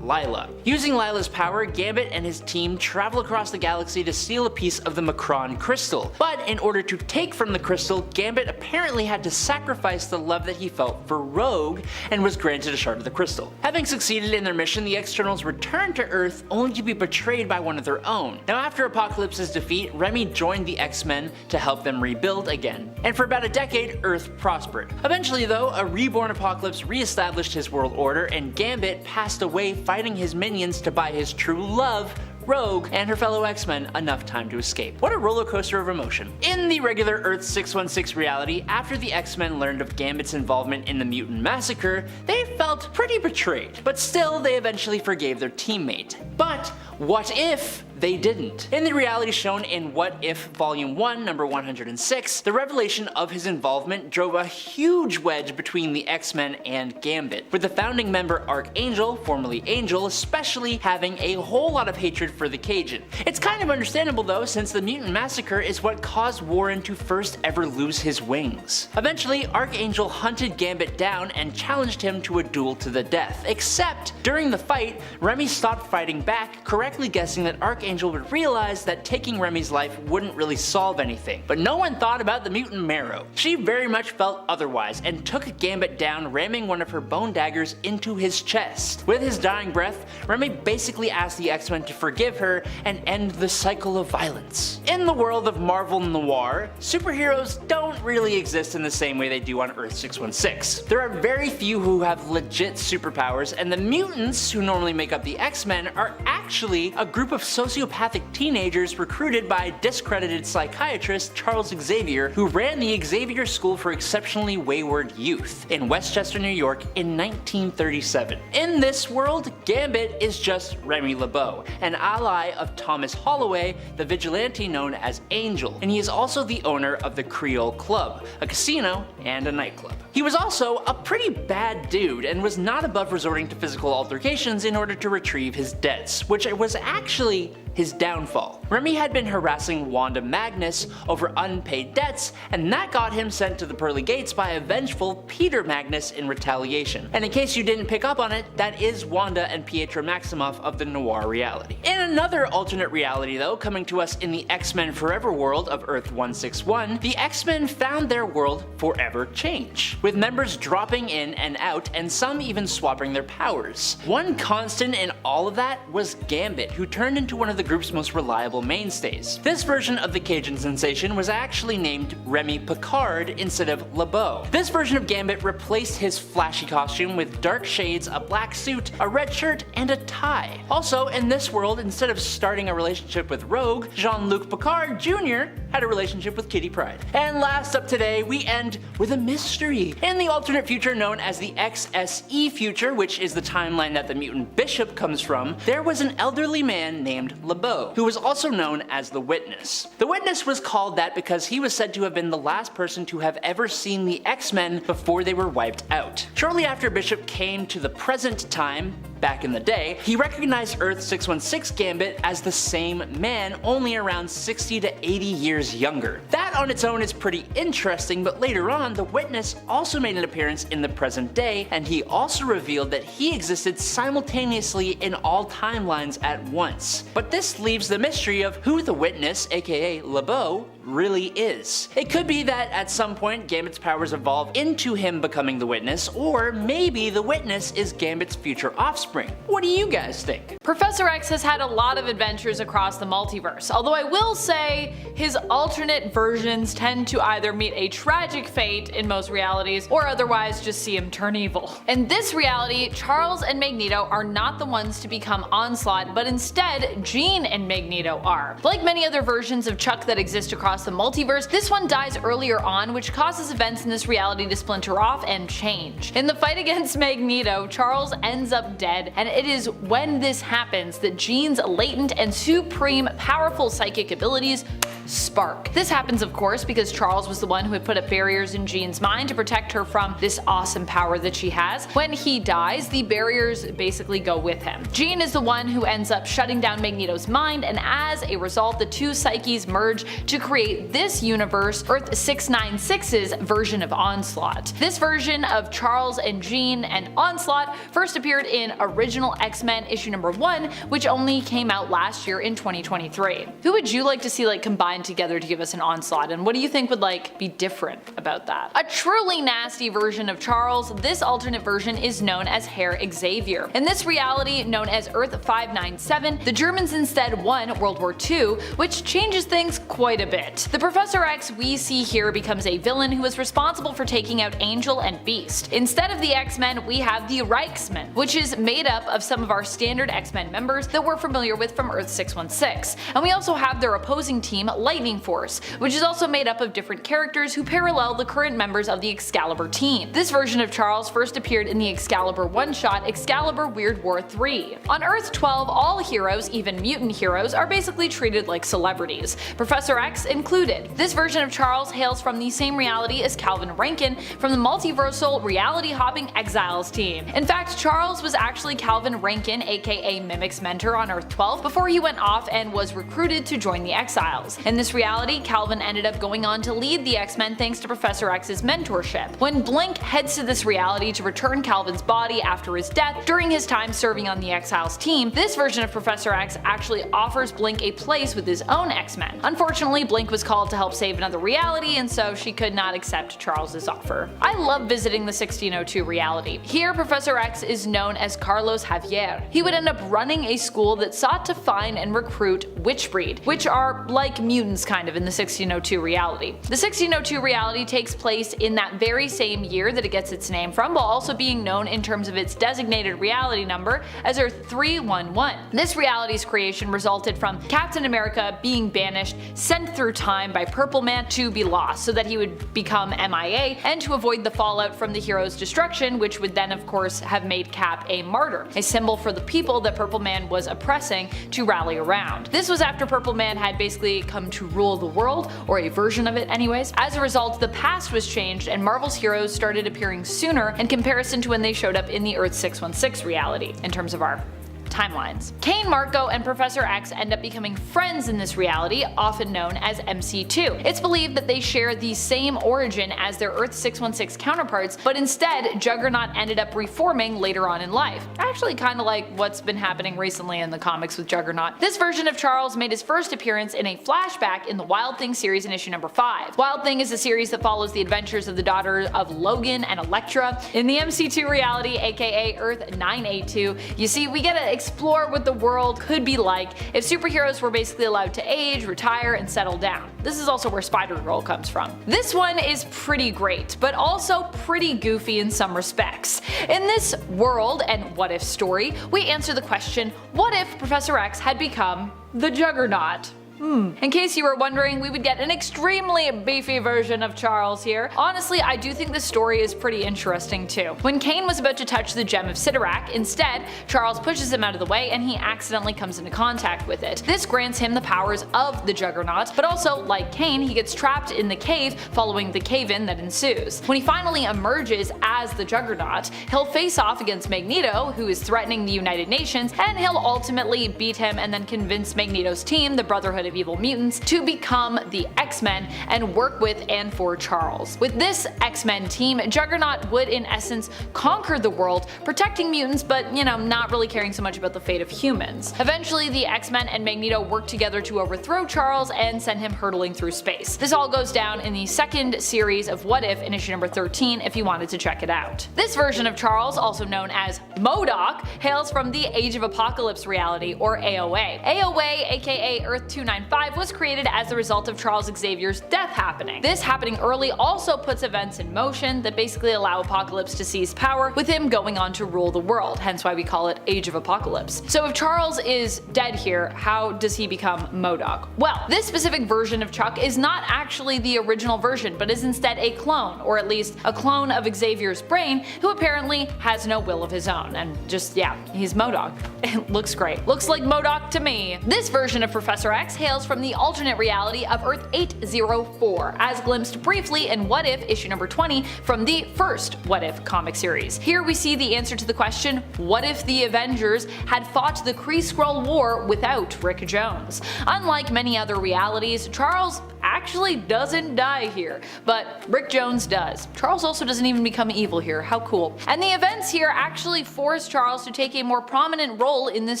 Lila. Using Lila's power, Gambit and his team travel across the galaxy to steal a piece of the Macron crystal. But in order to take from the crystal, Gambit apparently had to sacrifice the love that he felt for Rogue and was granted a shard of the crystal. Having succeeded in their mission, the Externals returned to Earth only to be betrayed by one of their own. Now after Apocalypse's defeat, Remy joined the X-Men to help them rebuild again. And for about a decade, Earth prospered. Eventually though, a reborn Apocalypse re-established his world order, and Gambit passed away fighting his minions to buy his true love, Rogue, and her fellow X-Men enough time to escape. What a roller coaster of emotion. In the regular Earth 616 reality, after the X-Men learned of Gambit's involvement in the mutant massacre, they felt pretty betrayed, but still they eventually forgave their teammate. But what if they didn't? In the reality shown in What If Volume 1, number 106, the revelation of his involvement drove a huge wedge between the X-Men and Gambit, with the founding member Archangel, formerly Angel, especially having a whole lot of hatred for the Cajun. It's kind of understandable though, since the mutant massacre is what caused Warren to first ever lose his wings. Eventually, Archangel hunted Gambit down and challenged him to a duel to the death, except during the fight, Remy stopped fighting back, correctly guessing that Archangel Angel would realize that taking Remy's life wouldn't really solve anything. But no one thought about the mutant marrow. She very much felt otherwise and took Gambit down, ramming one of her bone daggers into his chest. With his dying breath, Remy basically asked the X-Men to forgive her and end the cycle of violence. In the world of Marvel Noir, superheroes don't really exist in the same way they do on Earth 616. There are very few who have legit superpowers, and the mutants who normally make up the X-Men are actually a group of sociopathic teenagers recruited by discredited psychiatrist Charles Xavier, who ran the Xavier School for Exceptionally Wayward Youth in Westchester, New York in 1937. In this world, Gambit is just Remy LeBeau, an ally of Thomas Holloway, the vigilante known as Angel, and he is also the owner of the Creole Club, a casino and a nightclub. He was also a pretty bad dude and was not above resorting to physical altercations in order to retrieve his debts, which was actually his downfall. Remy had been harassing Wanda Magnus over unpaid debts, and that got him sent to the pearly gates by a vengeful Peter Magnus in retaliation. And in case you didn't pick up on it, that is Wanda and Pietro Maximoff of the Noir reality. In another alternate reality though, coming to us in the X-Men Forever world of Earth 161, the X-Men found their world forever change, with members dropping in and out and some even swapping their powers. One constant in all of that was Gambit, who turned into one of the group's most reliable mainstays. This version of the Cajun sensation was actually named Remy Picard instead of LeBeau. This version of Gambit replaced his flashy costume with dark shades, a black suit, a red shirt, and a tie. Also, in this world, instead of starting a relationship with Rogue, Jean-Luc Picard Jr. had a relationship with Kitty Pryde. And last up today, we end with a mystery. In the alternate future known as the XSE future, which is the timeline that the mutant Bishop comes from, there was an elderly man named LeBeau, who was also known as the Witness. The Witness was called that because he was said to have been the last person to have ever seen the X-Men before they were wiped out. Shortly after Bishop came to the present time, back in the day, he recognized Earth 616 Gambit as the same man, only around 60 to 80 years younger. That on its own is pretty interesting, but later on, the Witness also made an appearance in the present day, and he also revealed that he existed simultaneously in all timelines at once. But this leaves the mystery of who the Witness, aka LeBeau, really is. It could be that at some point Gambit's powers evolve into him becoming the Witness, or maybe the Witness is Gambit's future offspring. What do you guys think? Professor X has had a lot of adventures across the multiverse, although I will say his alternate versions tend to either meet a tragic fate in most realities or otherwise just see him turn evil. In this reality, Charles and Magneto are not the ones to become Onslaught, but instead Jean and Magneto are. Like many other versions of Chuck that exist across the multiverse, this one dies earlier on, which causes events in this reality to splinter off and change. In the fight against Magneto, Charles ends up dead, and it is when this happens that Jean's latent and supreme powerful psychic abilities spark. This happens of course because Charles was the one who had put up barriers in Jean's mind to protect her from this awesome power that she has. When he dies, the barriers basically go with him. Jean is the one who ends up shutting down Magneto's mind, and as a result the two psyches merge to create this universe, Earth 696's version of Onslaught. This version of Charles and Jean and Onslaught first appeared in Original X-Men issue number 1, which only came out last year in 2023. Who would you like to see combined together to give us an Onslaught, and what do you think would be different about that? A truly nasty version of Charles, this alternate version is known as Herr Xavier. In this reality, known as Earth 597, the Germans instead won World War II, which changes things quite a bit. The Professor X we see here becomes a villain who is responsible for taking out Angel and Beast. Instead of the X-Men, we have the Reichsmen, which is made up of some of our standard X-Men members that we're familiar with from Earth 616. And we also have their opposing team, Lightning Force, which is also made up of different characters who parallel the current members of the Excalibur team. This version of Charles first appeared in the Excalibur one-shot Excalibur Weird War 3. On Earth 12, all heroes, even mutant heroes, are basically treated like celebrities. Professor X, in included. This version of Charles hails from the same reality as Calvin Rankin from the multiversal reality-hopping Exiles team. In fact, Charles was actually Calvin Rankin, aka Mimic's mentor on Earth 12, before he went off and was recruited to join the Exiles. In this reality, Calvin ended up going on to lead the X-Men thanks to Professor X's mentorship. When Blink heads to this reality to return Calvin's body after his death during his time serving on the Exiles team, this version of Professor X actually offers Blink a place with his own X-Men. Unfortunately, Blink was called to help save another reality, and so she could not accept Charles's offer. I love visiting the 1602 reality. Here, Professor X is known as Carlos Javier. He would end up running a school that sought to find and recruit Witchbreed, which are like mutants kind of in the 1602 reality. The 1602 reality takes place in that very same year that it gets its name from, while also being known in terms of its designated reality number as Earth 311. This reality's creation resulted from Captain America being banished, sent through time by Purple Man to be lost so that he would become MIA and to avoid the fallout from the hero's destruction, which would then of course have made Cap a martyr, a symbol for the people that Purple Man was oppressing to rally around. This was after Purple Man had basically come to rule the world, or a version of it anyways. As a result, the past was changed and Marvel's heroes started appearing sooner in comparison to when they showed up in the Earth 616 reality, in terms of our timelines. Kane, Marco, and Professor X end up becoming friends in this reality, often known as MC2. It's believed that they share the same origin as their Earth 616 counterparts, but instead, Juggernaut ended up reforming later on in life. Actually kinda like what's been happening recently in the comics with Juggernaut. This version of Charles made his first appearance in a flashback in the Wild Thing series in issue number 5. Wild Thing is a series that follows the adventures of the daughters of Logan and Elektra. In the MC2 reality, aka Earth 982, you see we get to explore what the world could be like if superheroes were basically allowed to age, retire, and settle down. This is also where Spider-Girl comes from. This one is pretty great, but also pretty goofy in some respects. In this world and what if story, we answer the question, what if Professor X had become the Juggernaut? In case you were wondering, we would get an extremely beefy version of Charles here. Honestly, I do think this story is pretty interesting too. When Kane was about to touch the gem of Sidorak, instead, Charles pushes him out of the way and he accidentally comes into contact with it. This grants him the powers of the Juggernaut, but also, like Kane, he gets trapped in the cave following the cave-in that ensues. When he finally emerges as the Juggernaut, he'll face off against Magneto, who is threatening the United Nations, and he'll ultimately beat him and then convince Magneto's team, the Brotherhood of Evil Mutants, to become the X-Men and work with and for Charles. With this X-Men team, Juggernaut would in essence conquer the world, protecting mutants but, not really caring so much about the fate of humans. Eventually, the X-Men and Magneto work together to overthrow Charles and send him hurtling through space. This all goes down in the second series of What If in issue number 13 if you wanted to check it out. This version of Charles, also known as MODOK, hails from the Age of Apocalypse reality, or AOA. AOA, aka Earth 295, was created as a result of Charles Xavier's death happening. This happening early also puts events in motion that basically allow Apocalypse to seize power, with him going on to rule the world, hence why we call it Age of Apocalypse. So if Charles is dead here, how does he become MODOK? Well, this specific version of Chuck is not actually the original version, but is instead a clone, or at least a clone of Xavier's brain, who apparently has no will of his own, and just, he's MODOK. It looks great. Looks like MODOK to me. This version of Professor X hails from the alternate reality of Earth 804, as glimpsed briefly in What If issue number 20 from the first What If comic series. Here we see the answer to the question, what if the Avengers had fought the Kree-Skrull War without Rick Jones? Unlike many other realities, Charles actually doesn't die here, but Rick Jones does. Charles also doesn't even become evil here, how cool. And the events here actually force Charles to take a more prominent role in this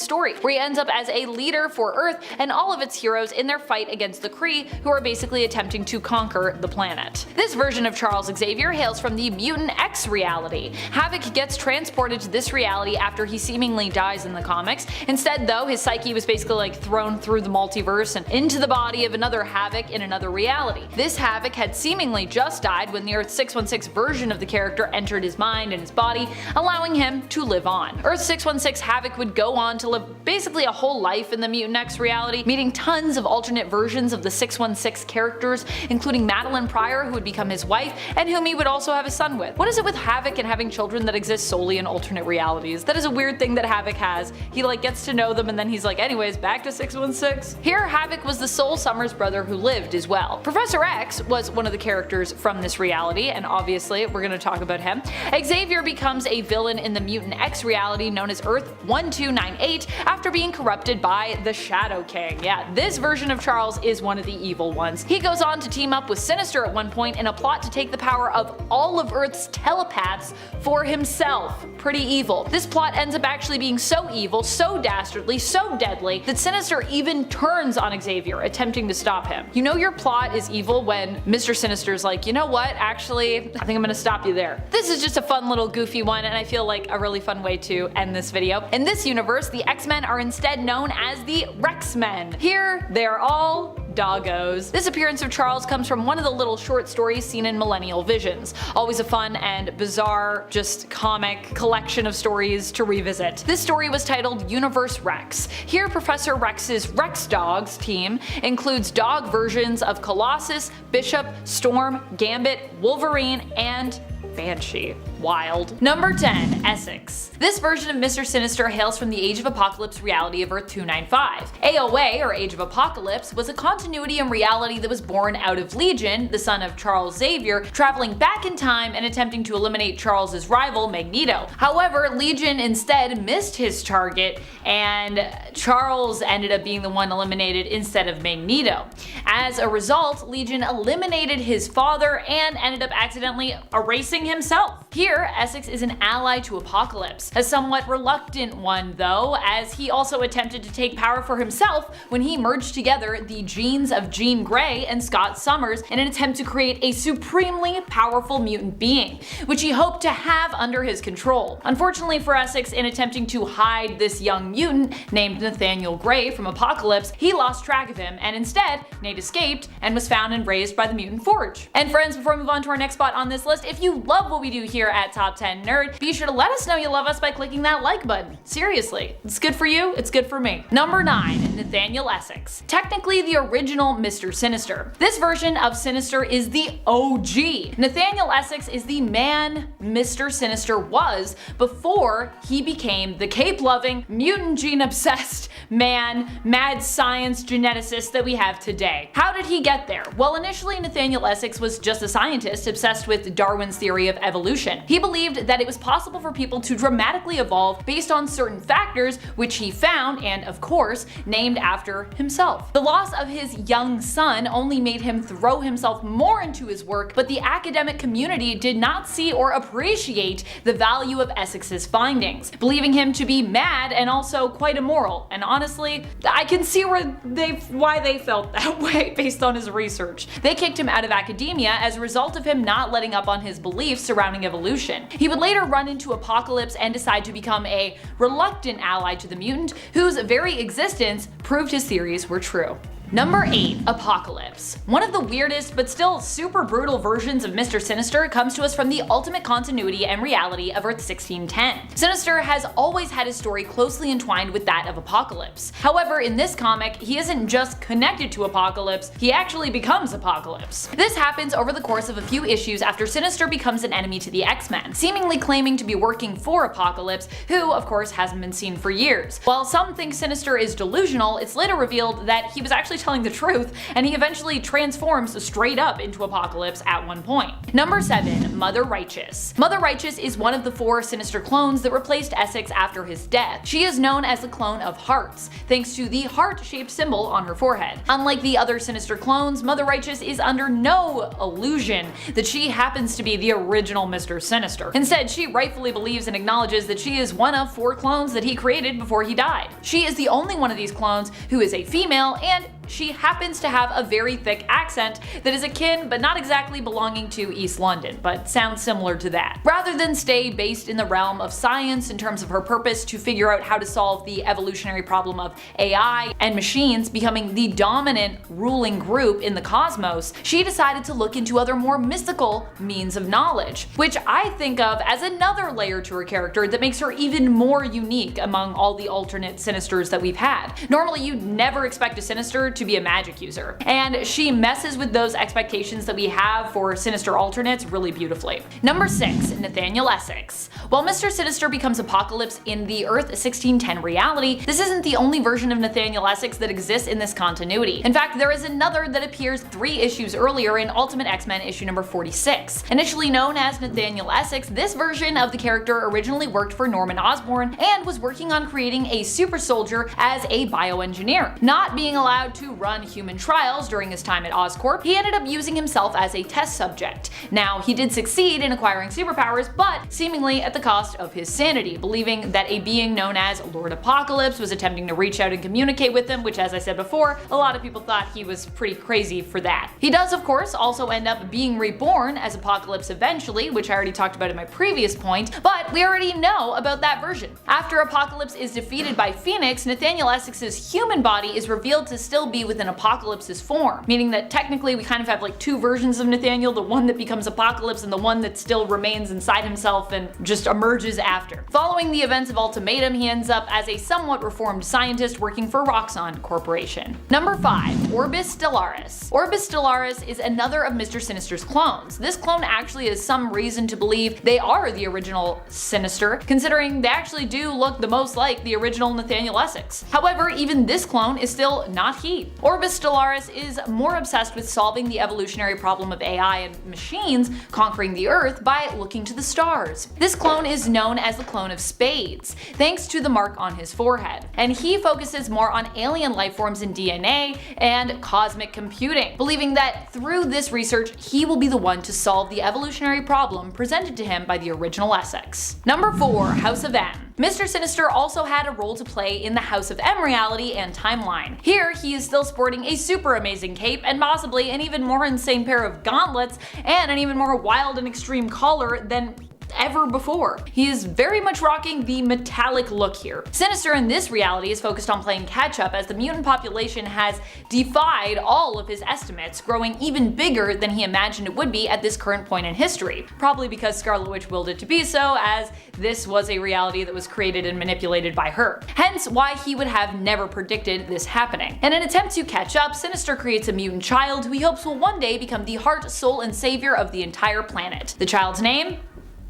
story, where he ends up as a leader for Earth and all of its heroes in their fight against the Kree, who are basically attempting to conquer the planet. This version of Charles Xavier hails from the Mutant X reality. Havoc gets transported to this reality after he seemingly dies in the comics. Instead though, his psyche was basically thrown through the multiverse and into the body of another Havoc in another reality. This Havoc had seemingly just died when the Earth 616 version of the character entered his mind and his body, allowing him to live on. Earth 616 Havoc would go on to live basically a whole life in the Mutant X reality, meeting tons of alternate versions of the 616 characters, including Madeline Pryor, who would become his wife, and whom he would also have a son with. What is it with Havoc and having children that exist solely in alternate realities? That is a weird thing that Havoc has. He gets to know them and then he's like, anyways, back to 616. Here, Havoc was the sole Summers brother who lived as well. well. Professor X was one of the characters from this reality, and obviously we're going to talk about him. Xavier becomes a villain in the Mutant X reality known as Earth 1298 after being corrupted by the Shadow King. Yeah, this version of Charles is one of the evil ones. He goes on to team up with Sinister at one point in a plot to take the power of all of Earth's telepaths for himself. Pretty evil. This plot ends up actually being so evil, so dastardly, so deadly, that Sinister even turns on Xavier, attempting to stop him. You know your plot is evil when Mr. Sinister's like, you know what, actually, I think I'm gonna stop you there. This is just a fun little goofy one, and I feel like a really fun way to end this video. In this universe, the X-Men are instead known as the Rexmen. Here, they're all doggos. This appearance of Charles comes from one of the little short stories seen in Millennial Visions. Always a fun and bizarre, just comic collection of stories to revisit. This story was titled Universe Rex. Here, Professor Rex's Rex Dogs team includes dog versions of Colossus, Bishop, Storm, Gambit, Wolverine, and Banshee. Wild. Number 10. Essex. This version of Mr. Sinister hails from the Age of Apocalypse reality of Earth 295. AOA, or Age of Apocalypse, was a continuity and reality that was born out of Legion, the son of Charles Xavier, traveling back in time and attempting to eliminate Charles's rival, Magneto. However, Legion instead missed his target, and Charles ended up being the one eliminated instead of Magneto. As a result, Legion eliminated his father and ended up accidentally erasing himself. Here, Essex is an ally to Apocalypse, a somewhat reluctant one though, as he also attempted to take power for himself when he merged together the genes of Jean Grey and Scott Summers in an attempt to create a supremely powerful mutant being, which he hoped to have under his control. Unfortunately for Essex, in attempting to hide this young mutant named Nathaniel Grey from Apocalypse, he lost track of him, and instead, Nate escaped and was found and raised by the Mutant Forge. And friends, before we move on to our next spot on this list, if you love what we do here at Top 10 Nerd, be sure to let us know you love us by clicking that like button. Seriously, it's good for you, it's good for me. Number 9. Nathaniel Essex. Technically the original Mr. Sinister. This version of Sinister is the OG. Nathaniel Essex is the man Mr. Sinister was before he became the cape-loving, mutant gene-obsessed man, mad science geneticist that we have today. How did he get there? Well, initially Nathaniel Essex was just a scientist obsessed with Darwin's theory of evolution. He believed that it was possible for people to dramatically evolve based on certain factors, which he found and, of course, named after himself. The loss of his young son only made him throw himself more into his work, but the academic community did not see or appreciate the value of Essex's findings, believing him to be mad and also quite immoral. And honestly, I can see why they felt that way based on his research. They kicked him out of academia as a result of him not letting up on his beliefs surrounding evolution. He would later run into Apocalypse and decide to become a reluctant ally to the mutant, whose very existence proved his theories were true. Number 8. Apocalypse. One of the weirdest but still super brutal versions of Mr. Sinister comes to us from the ultimate continuity and reality of Earth 1610. Sinister has always had his story closely entwined with that of Apocalypse. However, in this comic, he isn't just connected to Apocalypse, he actually becomes Apocalypse. This happens over the course of a few issues after Sinister becomes an enemy to the X-Men, seemingly claiming to be working for Apocalypse, who of course hasn't been seen for years. While some think Sinister is delusional, it's later revealed that he was actually telling the truth, and he eventually transforms straight up into Apocalypse at one point. Number 7. Mother Righteous. Mother Righteous is one of the 4 Sinister clones that replaced Essex after his death. She is known as the clone of Hearts, thanks to the heart-shaped symbol on her forehead. Unlike the other Sinister clones, Mother Righteous is under no illusion that she happens to be the original Mr. Sinister. Instead, she rightfully believes and acknowledges that she is one of 4 clones that he created before he died. She is the only one of these clones who is a female, and she happens to have a very thick accent that is akin but not exactly belonging to East London, but sounds similar to that. Rather than stay based in the realm of science in terms of her purpose to figure out how to solve the evolutionary problem of AI and machines becoming the dominant ruling group in the cosmos, she decided to look into other more mystical means of knowledge, which I think of as another layer to her character that makes her even more unique among all the alternate Sinisters that we've had. Normally you'd never expect a Sinister to be a magic user. And she messes with those expectations that we have for Sinister alternates really beautifully. Number 6, Nathaniel Essex. While Mr. Sinister becomes Apocalypse in the Earth 1610 reality, this isn't the only version of Nathaniel Essex that exists in this continuity. In fact, there is another that appears 3 issues earlier in Ultimate X-Men issue number 46. Initially known as Nathaniel Essex, this version of the character originally worked for Norman Osborn and was working on creating a super soldier as a bioengineer. Not being allowed to run human trials during his time at Oscorp, he ended up using himself as a test subject. Now, he did succeed in acquiring superpowers, but seemingly at the cost of his sanity, believing that a being known as Lord Apocalypse was attempting to reach out and communicate with him, which, as I said before, a lot of people thought he was pretty crazy for that. He does, of course, also end up being reborn as Apocalypse eventually, which I already talked about in my previous point, but we already know about that version. After Apocalypse is defeated by Phoenix, Nathaniel Essex's human body is revealed to still be within Apocalypse's form, meaning that technically we kind of have like 2 versions of Nathaniel, the one that becomes Apocalypse and the one that still remains inside himself and just emerges after. Following the events of Ultimatum, he ends up as a somewhat reformed scientist working for Roxxon Corporation. Number 5, Orbis Stellaris. Orbis Stellaris is another of Mr. Sinister's clones. This clone actually has some reason to believe they are the original Sinister, considering they actually do look the most like the original Nathaniel Essex. However, even this clone is still not he. Orbis Stellaris is more obsessed with solving the evolutionary problem of AI and machines conquering the Earth by looking to the stars. This clone is known as the clone of Spades, thanks to the mark on his forehead, and he focuses more on alien life forms in DNA and cosmic computing, believing that through this research he will be the one to solve the evolutionary problem presented to him by the original Essex. Number 4, House of M. Mr. Sinister also had a role to play in the House of M reality and timeline. Here, he is still sporting a super amazing cape and possibly an even more insane pair of gauntlets and an even more wild and extreme collar than ever before. He is very much rocking the metallic look here. Sinister in this reality is focused on playing catch up as the mutant population has defied all of his estimates, growing even bigger than he imagined it would be at this current point in history. Probably because Scarlet Witch willed it to be so, as this was a reality that was created and manipulated by her. Hence why he would have never predicted this happening. In an attempt to catch up, Sinister creates a mutant child who he hopes will one day become the heart, soul, and savior of the entire planet. The child's name?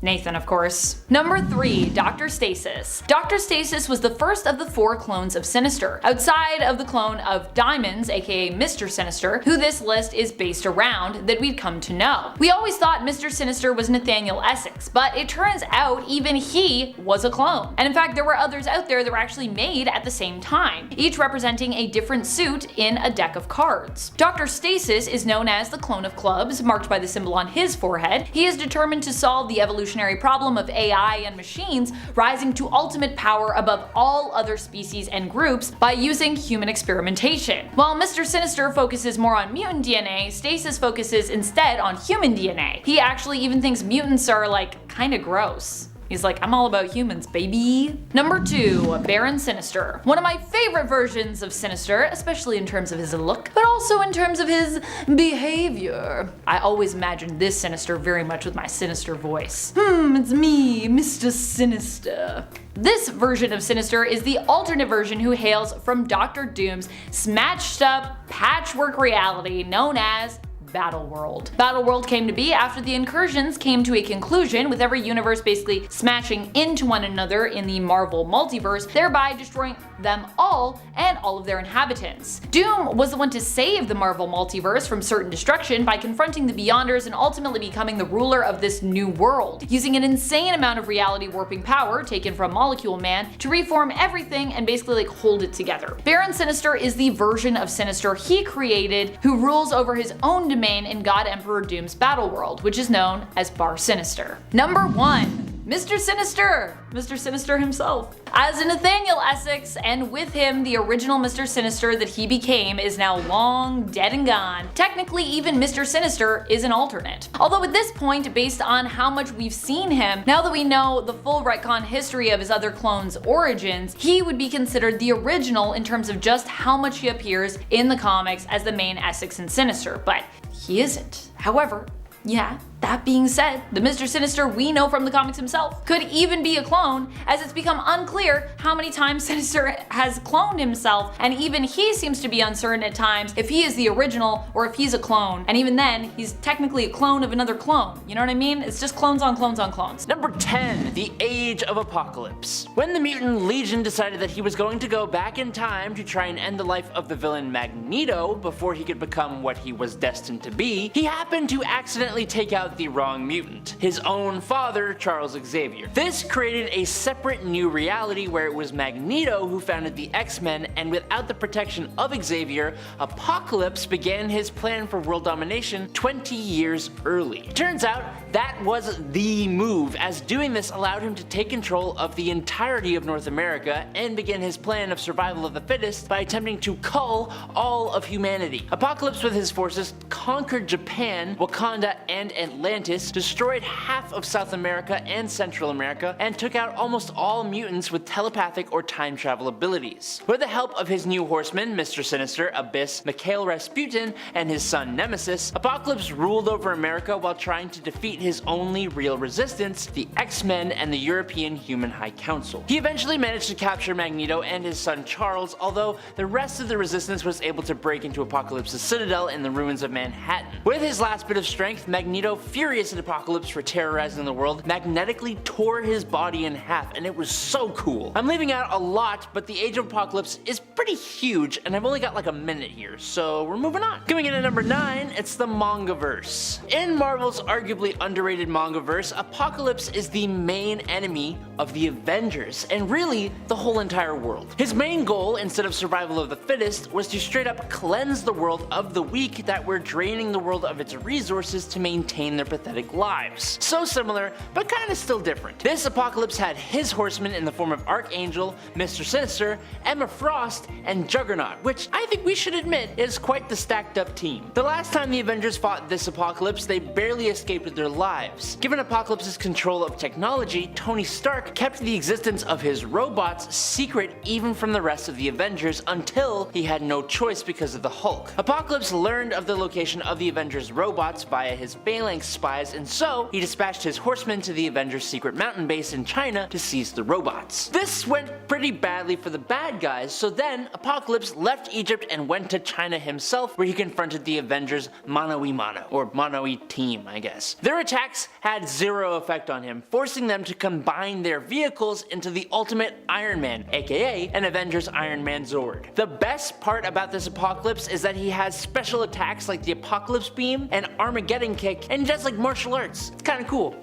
Nathan, of course. Number 3, Dr. Stasis. Dr. Stasis was the first of the 4 clones of Sinister, outside of the clone of Diamonds, aka Mr. Sinister, who this list is based around, that we'd come to know. We always thought Mr. Sinister was Nathaniel Essex, but it turns out even he was a clone. And in fact, there were others out there that were actually made at the same time, each representing a different suit in a deck of cards. Dr. Stasis is known as the clone of clubs, marked by the symbol on his forehead. He is determined to solve the evolutionary problem of AI and machines rising to ultimate power above all other species and groups by using human experimentation. While Mr. Sinister focuses more on mutant DNA, Stasis focuses instead on human DNA. He actually even thinks mutants are like kinda gross. He's like, I'm all about humans, baby. Number 2, Baron Sinister. One of my favorite versions of Sinister, especially in terms of his look, but also in terms of his behavior. I always imagined this Sinister very much with my Sinister voice. It's me, Mr. Sinister. This version of Sinister is the alternate version who hails from Doctor Doom's smashed up patchwork reality known as Battleworld. Battleworld came to be after the incursions came to a conclusion, with every universe basically smashing into one another in the Marvel multiverse, thereby destroying them all and all of their inhabitants. Doom was the one to save the Marvel multiverse from certain destruction by confronting the Beyonders and ultimately becoming the ruler of this new world, using an insane amount of reality warping power taken from Molecule Man to reform everything and basically like hold it together. Baron Sinister is the version of Sinister he created, who rules over his own domain in God Emperor Doom's Battleworld, which is known as Bar Sinister. Number 1. Mr. Sinister! Mr. Sinister himself. As a Nathaniel Essex, and with him the original Mr. Sinister that he became is now long dead and gone. Technically, even Mr. Sinister is an alternate. Although at this point, based on how much we've seen him, now that we know the full retcon history of his other clones' origins, he would be considered the original in terms of just how much he appears in the comics as the main Essex and Sinister, but he isn't. However, yeah, That being said, the Mr. Sinister we know from the comics himself could even be a clone, as it's become unclear how many times Sinister has cloned himself, and even he seems to be uncertain at times if he is the original or if he's a clone. And even then, he's technically a clone of another clone. You know what I mean? It's just clones on clones on clones. Number 10, the Age of Apocalypse. When the Mutant Legion decided that he was going to go back in time to try and end the life of the villain Magneto before he could become what he was destined to be, he happened to accidentally take out the wrong mutant, his own father, Charles Xavier. This created a separate new reality where it was Magneto who founded the X-Men, and without the protection of Xavier, Apocalypse began his plan for world domination 20 years early. Turns out that was the move, as doing this allowed him to take control of the entirety of North America and begin his plan of survival of the fittest by attempting to cull all of humanity. Apocalypse with his forces conquered Japan, Wakanda, and Atlantis, destroyed half of South America and Central America, and took out almost all mutants with telepathic or time travel abilities. With the help of his new horsemen, Mr. Sinister, Abyss, Mikhail Rasputin, and his son Nemesis, Apocalypse ruled over America while trying to defeat his only real resistance, the X-Men and the European Human High Council. He eventually managed to capture Magneto and his son Charles, although the rest of the resistance was able to break into Apocalypse's citadel in the ruins of Manhattan. With his last bit of strength, Magneto, furious at Apocalypse for terrorizing the world, magnetically tore his body in half, and it was so cool. I'm leaving out a lot, but the Age of Apocalypse is pretty huge, and I've only got like a minute here, so we're moving on. Coming in at number 9, it's the Mangaverse. In Marvel's arguably underrated Mangaverse, Apocalypse is the main enemy of the Avengers, and really the whole entire world. His main goal, instead of survival of the fittest, was to straight up cleanse the world of the weak that were draining the world of its resources to maintain their pathetic lives. So similar, but kinda still different. This Apocalypse had his horsemen in the form of Archangel, Mr. Sinister, Emma Frost, and Juggernaut, which I think we should admit is quite the stacked up team. The last time the Avengers fought this Apocalypse, they barely escaped with their lives. Given Apocalypse's control of technology, Tony Stark kept the existence of his robots secret even from the rest of the Avengers until he had no choice because of the Hulk. Apocalypse learned of the location of the Avengers robots via his Phalanx spies, and so he dispatched his horsemen to the Avengers' secret mountain base in China to seize the robots. This went pretty badly for the bad guys, so then Apocalypse left Egypt and went to China himself, where he confronted the Avengers mano-a-mano, or mono-team, I guess. Their attacks had zero effect on him, forcing them to combine their vehicles into the ultimate Iron Man, aka an Avengers Iron Man Zord. The best part about this Apocalypse is that he has special attacks like the Apocalypse Beam and Armageddon Kick, and he does like martial arts. It's kinda cool,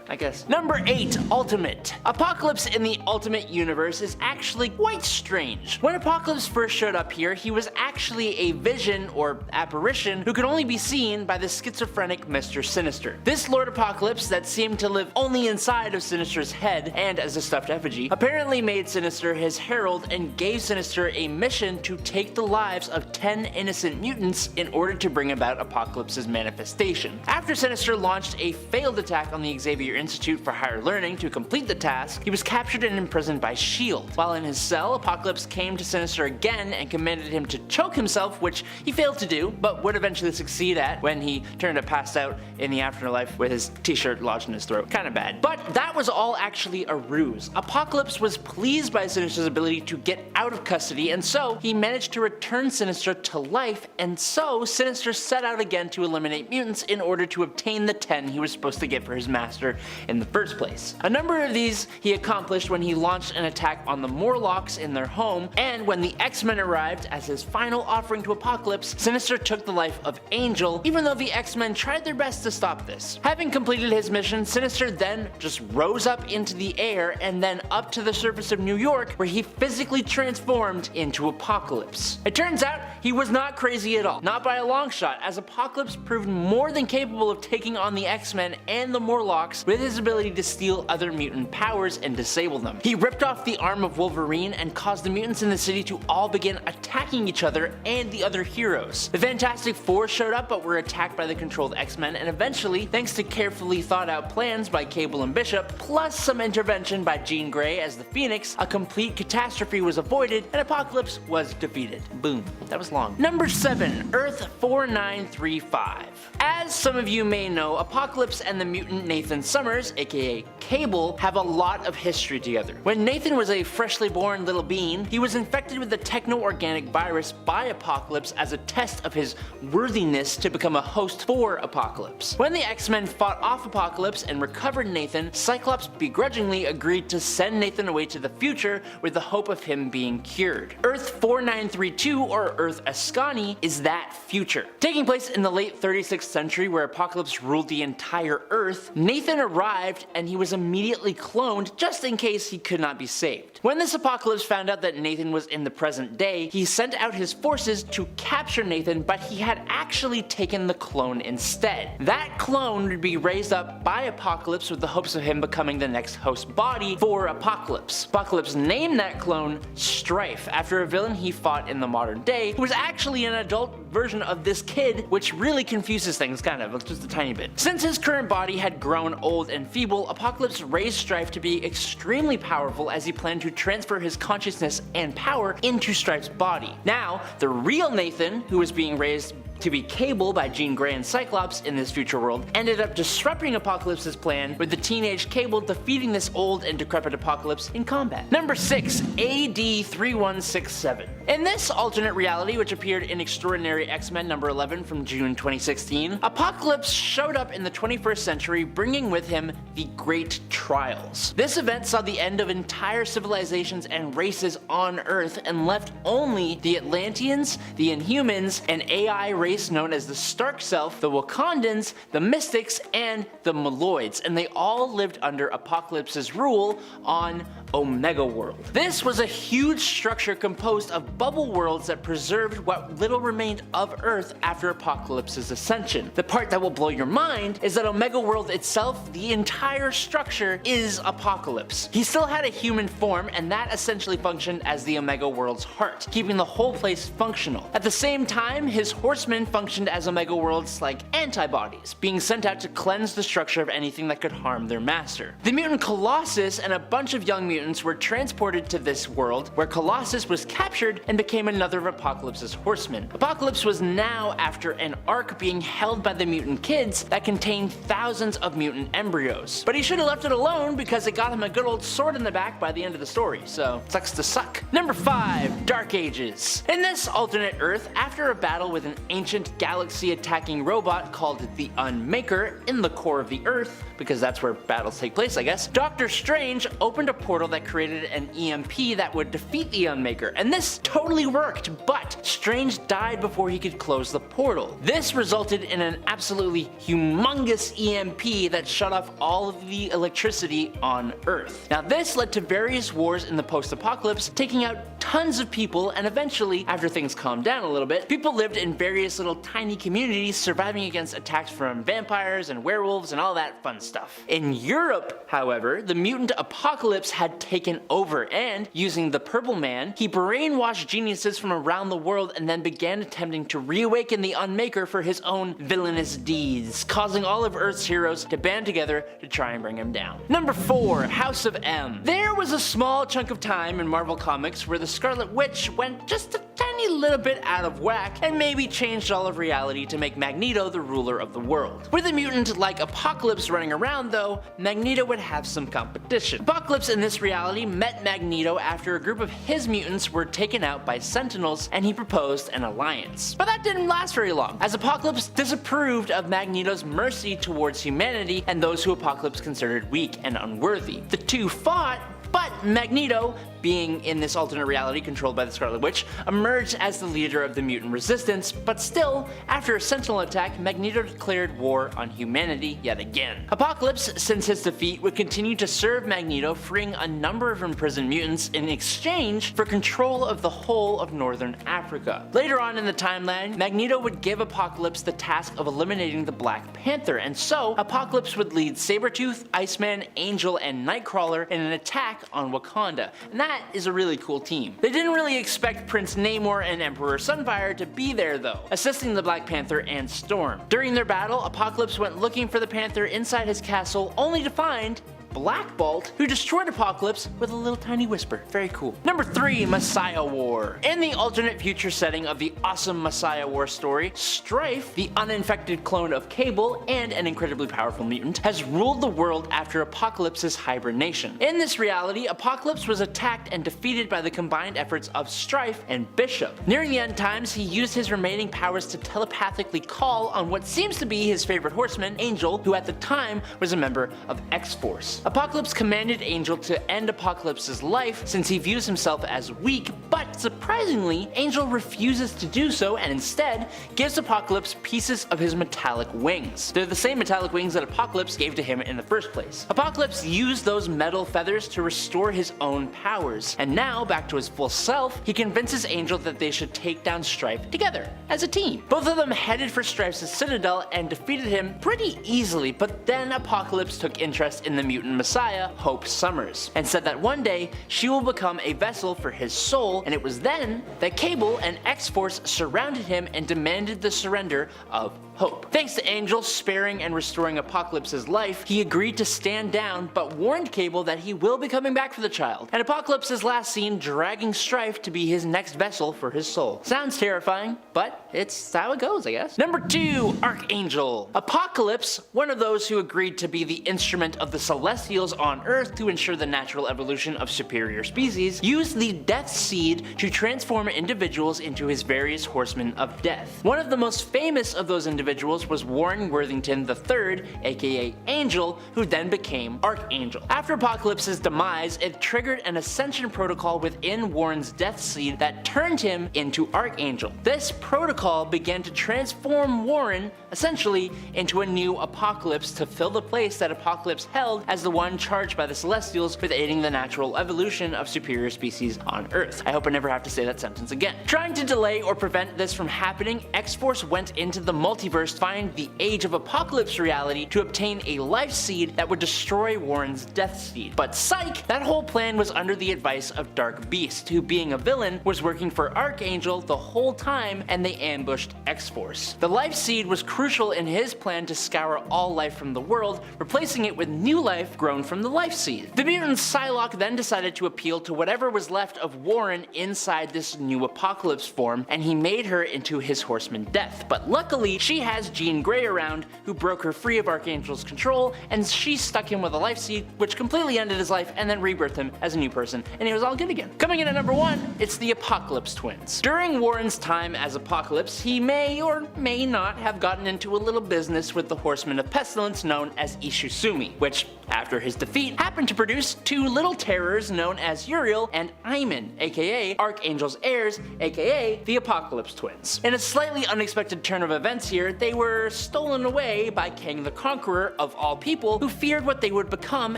I guess. Number 8, Ultimate. Apocalypse in the Ultimate Universe is actually quite strange. When Apocalypse first showed up here, he was actually a vision or apparition who could only be seen by the schizophrenic Mr. Sinister. This Lord Apocalypse that seemed to live only inside of Sinister's head and as a stuffed effigy apparently made Sinister his herald and gave Sinister a mission to take the lives of 10 innocent mutants in order to bring about Apocalypse's manifestation. After Sinister launched a failed attack on the Xavier Institute for Higher Learning to complete the task, he was captured and imprisoned by S.H.I.E.L.D. While in his cell, Apocalypse came to Sinister again and commanded him to choke himself, which he failed to do, but would eventually succeed at when he turned up passed out in the afterlife with his t-shirt lodged in his throat. Kinda bad. But that was all actually a ruse. Apocalypse was pleased by Sinister's ability to get out of custody, and so he managed to return Sinister to life, and so Sinister set out again to eliminate mutants in order to obtain the 10 he was supposed to get for his master in the first place. A number of these he accomplished when he launched an attack on the Morlocks in their home, and when the X-Men arrived as his final offering to Apocalypse, Sinister took the life of Angel, even though the X-Men tried their best to stop this. Having completed his mission, Sinister then just rose up into the air and then up to the surface of New York, where he physically transformed into Apocalypse. It turns out he was not crazy at all, not by a long shot, as Apocalypse proved more than capable of taking on the X-Men and the Morlocks with his ability to steal other mutant powers and disable them. He ripped off the arm of Wolverine and caused the mutants in the city to all begin attacking each other and the other heroes. The Fantastic Four showed up but were attacked by the controlled X-Men, and eventually, thanks to carefully thought out plans by Cable and Bishop, plus some intervention by Jean Grey as the Phoenix, a complete catastrophe was avoided and Apocalypse was defeated. Boom. That was long. Number 7. Earth 4935. As some of you may know, Apocalypse and the mutant Nathan Summers, aka Cable, have a lot of history together. When Nathan was a freshly born little bean, he was infected with the techno-organic virus by Apocalypse as a test of his worthiness to become a host for Apocalypse. When the X-Men fought off Apocalypse and recovered Nathan, Cyclops begrudgingly agreed to send Nathan away to the future with the hope of him being cured. Earth 4932, or Earth Ascani, is that future. Taking place in the late 36th century where Apocalypse ruled the entire Earth, Nathan arrived and he was immediately cloned just in case he could not be saved. When this Apocalypse found out that Nathan was in the present day, he sent out his forces to capture Nathan, but he had actually taken the clone instead. That clone would be raised up by Apocalypse with the hopes of him becoming the next host body for Apocalypse. Apocalypse named that clone Strife, after a villain he fought in the modern day, who was actually an adult version of this kid, which really confuses things kind of, just a tiny bit. Since his current body had grown old and feeble, Apocalypse raised Strife to be extremely powerful as he planned to transfer his consciousness and power into Strife's body. Now, the real Nathan, who was being raised to be Cable by Jean Grey and Cyclops in this future world, ended up disrupting Apocalypse's plan, with the teenage Cable defeating this old and decrepit Apocalypse in combat. Number 6. AD 3167. In this alternate reality, which appeared in Extraordinary X-Men number 11 from June 2016, Apocalypse showed up in the 21st century, bringing with him the Great Trials. This event saw the end of entire civilizations and races on Earth and left only the Atlanteans, the Inhumans, an AI race known as the Stark Self, the Wakandans, the Mystics, and the Maloids, and they all lived under Apocalypse's rule on Omega World. This was a huge structure composed of bubble worlds that preserved what little remained of Earth after Apocalypse's ascension. The part that will blow your mind is that Omega World itself, the entire structure, is Apocalypse. He still had a human form, and that essentially functioned as the Omega World's heart, keeping the whole place functional. At the same time, his horsemen functioned as Omega World's like antibodies, being sent out to cleanse the structure of anything that could harm their master. The mutant Colossus and a bunch of young mutants were transported to this world, where Colossus was captured and became another of Apocalypse's horsemen. Apocalypse was now after an ark being held by the mutant kids that contained thousands of mutant embryos. But he should have left it alone because it got him a good old sword in the back by the end of the story, so sucks to suck. Number 5. Dark Ages. In this alternate Earth, after a battle with an ancient galaxy-attacking robot called the Unmaker in the core of the Earth, because that's where battles take place, I guess, Doctor Strange opened a portal that created an EMP that would defeat the Unmaker, and this totally worked, but Strange died before he could close the portal. This resulted in an absolutely humongous EMP that shut off all of the electricity on Earth. Now this led to various wars in the post-apocalypse, taking out tons of people, and eventually, after things calmed down a little bit, people lived in various little tiny communities, surviving against attacks from vampires and werewolves and all that fun stuff. In Europe, however, the mutant apocalypse had taken over, and using the Purple Man, he brainwashed geniuses from around the world and then began attempting to reawaken the Unmaker for his own villainous deeds, causing all of Earth's heroes to band together to try and bring him down. Number 4. House of M. There was a small chunk of time in Marvel Comics where the Scarlet Witch went just a tiny little bit out of whack and maybe changed all of reality to make Magneto the ruler of the world. With a mutant like Apocalypse running around though, Magneto would have some competition. Apocalypse in this reality met Magneto after a group of his mutants were taken out by Sentinels, and he proposed an alliance. But that didn't last very long, as Apocalypse disapproved of Magneto's mercy towards humanity and those who Apocalypse considered weak and unworthy. The two fought, but Magneto, being in this alternate reality controlled by the Scarlet Witch, emerged as the leader of the mutant resistance, but still, after a Sentinel attack, Magneto declared war on humanity yet again. Apocalypse, since his defeat, would continue to serve Magneto, freeing a number of imprisoned mutants in exchange for control of the whole of Northern Africa. Later on in the timeline, Magneto would give Apocalypse the task of eliminating the Black Panther, and so Apocalypse would lead Sabretooth, Iceman, Angel, and Nightcrawler in an attack on Wakanda, and that is a really cool team. They didn't really expect Prince Namor and Emperor Sunfire to be there though, assisting the Black Panther and Storm. During their battle, Apocalypse went looking for the Panther inside his castle, only to find Black Bolt, who destroyed Apocalypse with a little tiny whisper. Very cool. Number 3, Messiah War. In the alternate future setting of the awesome Messiah War story, Strife, the uninfected clone of Cable and an incredibly powerful mutant, has ruled the world after Apocalypse's hibernation. In this reality, Apocalypse was attacked and defeated by the combined efforts of Strife and Bishop. Nearing the end times, he used his remaining powers to telepathically call on what seems to be his favorite horseman, Angel, who at the time was a member of X-Force. Apocalypse commanded Angel to end Apocalypse's life since he views himself as weak, but surprisingly, Angel refuses to do so and instead gives Apocalypse pieces of his metallic wings. They're the same metallic wings that Apocalypse gave to him in the first place. Apocalypse used those metal feathers to restore his own powers, and now, back to his full self, he convinces Angel that they should take down Strife together, as a team. Both of them headed for Strife's citadel and defeated him pretty easily, but then Apocalypse took interest in the mutant Messiah, Hope Summers, and said that one day she will become a vessel for his soul, and it was then that Cable and X-Force surrounded him and demanded the surrender of Hope. Thanks to Angel sparing and restoring Apocalypse's life, he agreed to stand down but warned Cable that he will be coming back for the child, and Apocalypse is last seen dragging Strife to be his next vessel for his soul. Sounds terrifying, but it's how it goes, I guess. Number 2, Archangel. Apocalypse, one of those who agreed to be the instrument of the Celestials on Earth to ensure the natural evolution of superior species, used the Death Seed to transform individuals into his various horsemen of death. One of the most famous of those individuals was Warren Worthington III, aka Angel, who then became Archangel. After Apocalypse's demise, it triggered an ascension protocol within Warren's Death Seed that turned him into Archangel. This protocol began to transform Warren, essentially, into a new Apocalypse to fill the place that Apocalypse held as the one charged by the Celestials with aiding the natural evolution of superior species on Earth. I hope I never have to say that sentence again. Trying to delay or prevent this from happening, X-Force went into the multiverse to find the Age of Apocalypse reality to obtain a life seed that would destroy Warren's Death Seed. But psych! That whole plan was under the advice of Dark Beast, who, being a villain, was working for Archangel the whole time, and they ambushed X-Force. The life seed was crucial in his plan to scour all life from the world, replacing it with new life grown from the life seed. The mutant Psylocke then decided to appeal to whatever was left of Warren inside this new Apocalypse form, and he made her into his Horseman Death. But luckily, she has Jean Grey around, who broke her free of Archangel's control, and she stuck him with a life seed, which completely ended his life and then rebirthed him as a new person, and he was all good again. Coming in at number 1, it's the Apocalypse Twins. During Warren's time as Apocalypse, he may or may not have gotten into a little business with the Horseman of Pestilence known as Ishusumi, which, after his defeat, happened to produce 2 little terrors known as Uriel and Iman, aka Archangel's heirs, aka the Apocalypse Twins. In a slightly unexpected turn of events here, they were stolen away by Kang the Conqueror of all people, who feared what they would become,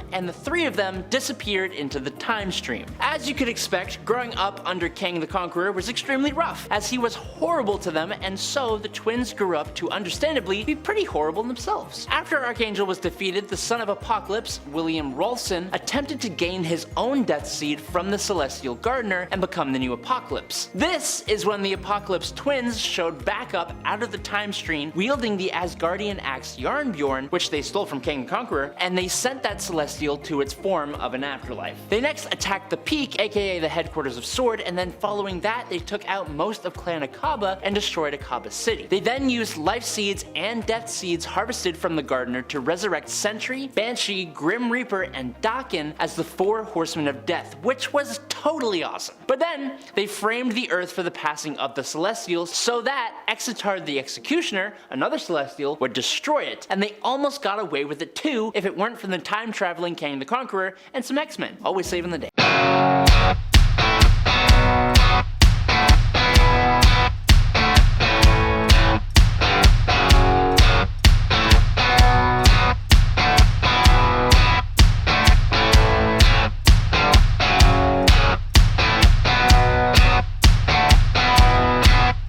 and the 3 of them disappeared into the time stream. As you could expect, growing up under Kang the Conqueror was extremely rough, as he was horrible to them, and so the twins grew up to understandably be pretty horrible themselves. After Archangel was defeated, the son of Apocalypse, William Rawlson, attempted to gain his own Death Seed from the Celestial Gardener and become the new Apocalypse. This is when the Apocalypse Twins showed back up out of the time stream, wielding the Asgardian axe Yarnbjorn, which they stole from Kang the Conqueror, and they sent that Celestial to its form of an afterlife. They next attacked the Peak, aka the headquarters of Sword, and then following that, they took out most of Clan Akaba and destroyed Akaba City. They then used Life Seeds and Death Seeds harvested from the Gardener to resurrect Sentry, Banshee, Grim Reaper, and Daken as the 4 Horsemen of Death, which was totally awesome. But then, they framed the Earth for the passing of the Celestials so that Exitard the Executioner, another Celestial, would destroy it, and they almost got away with it too if it weren't for the time-traveling Kang the Conqueror and some X-Men, always saving the day.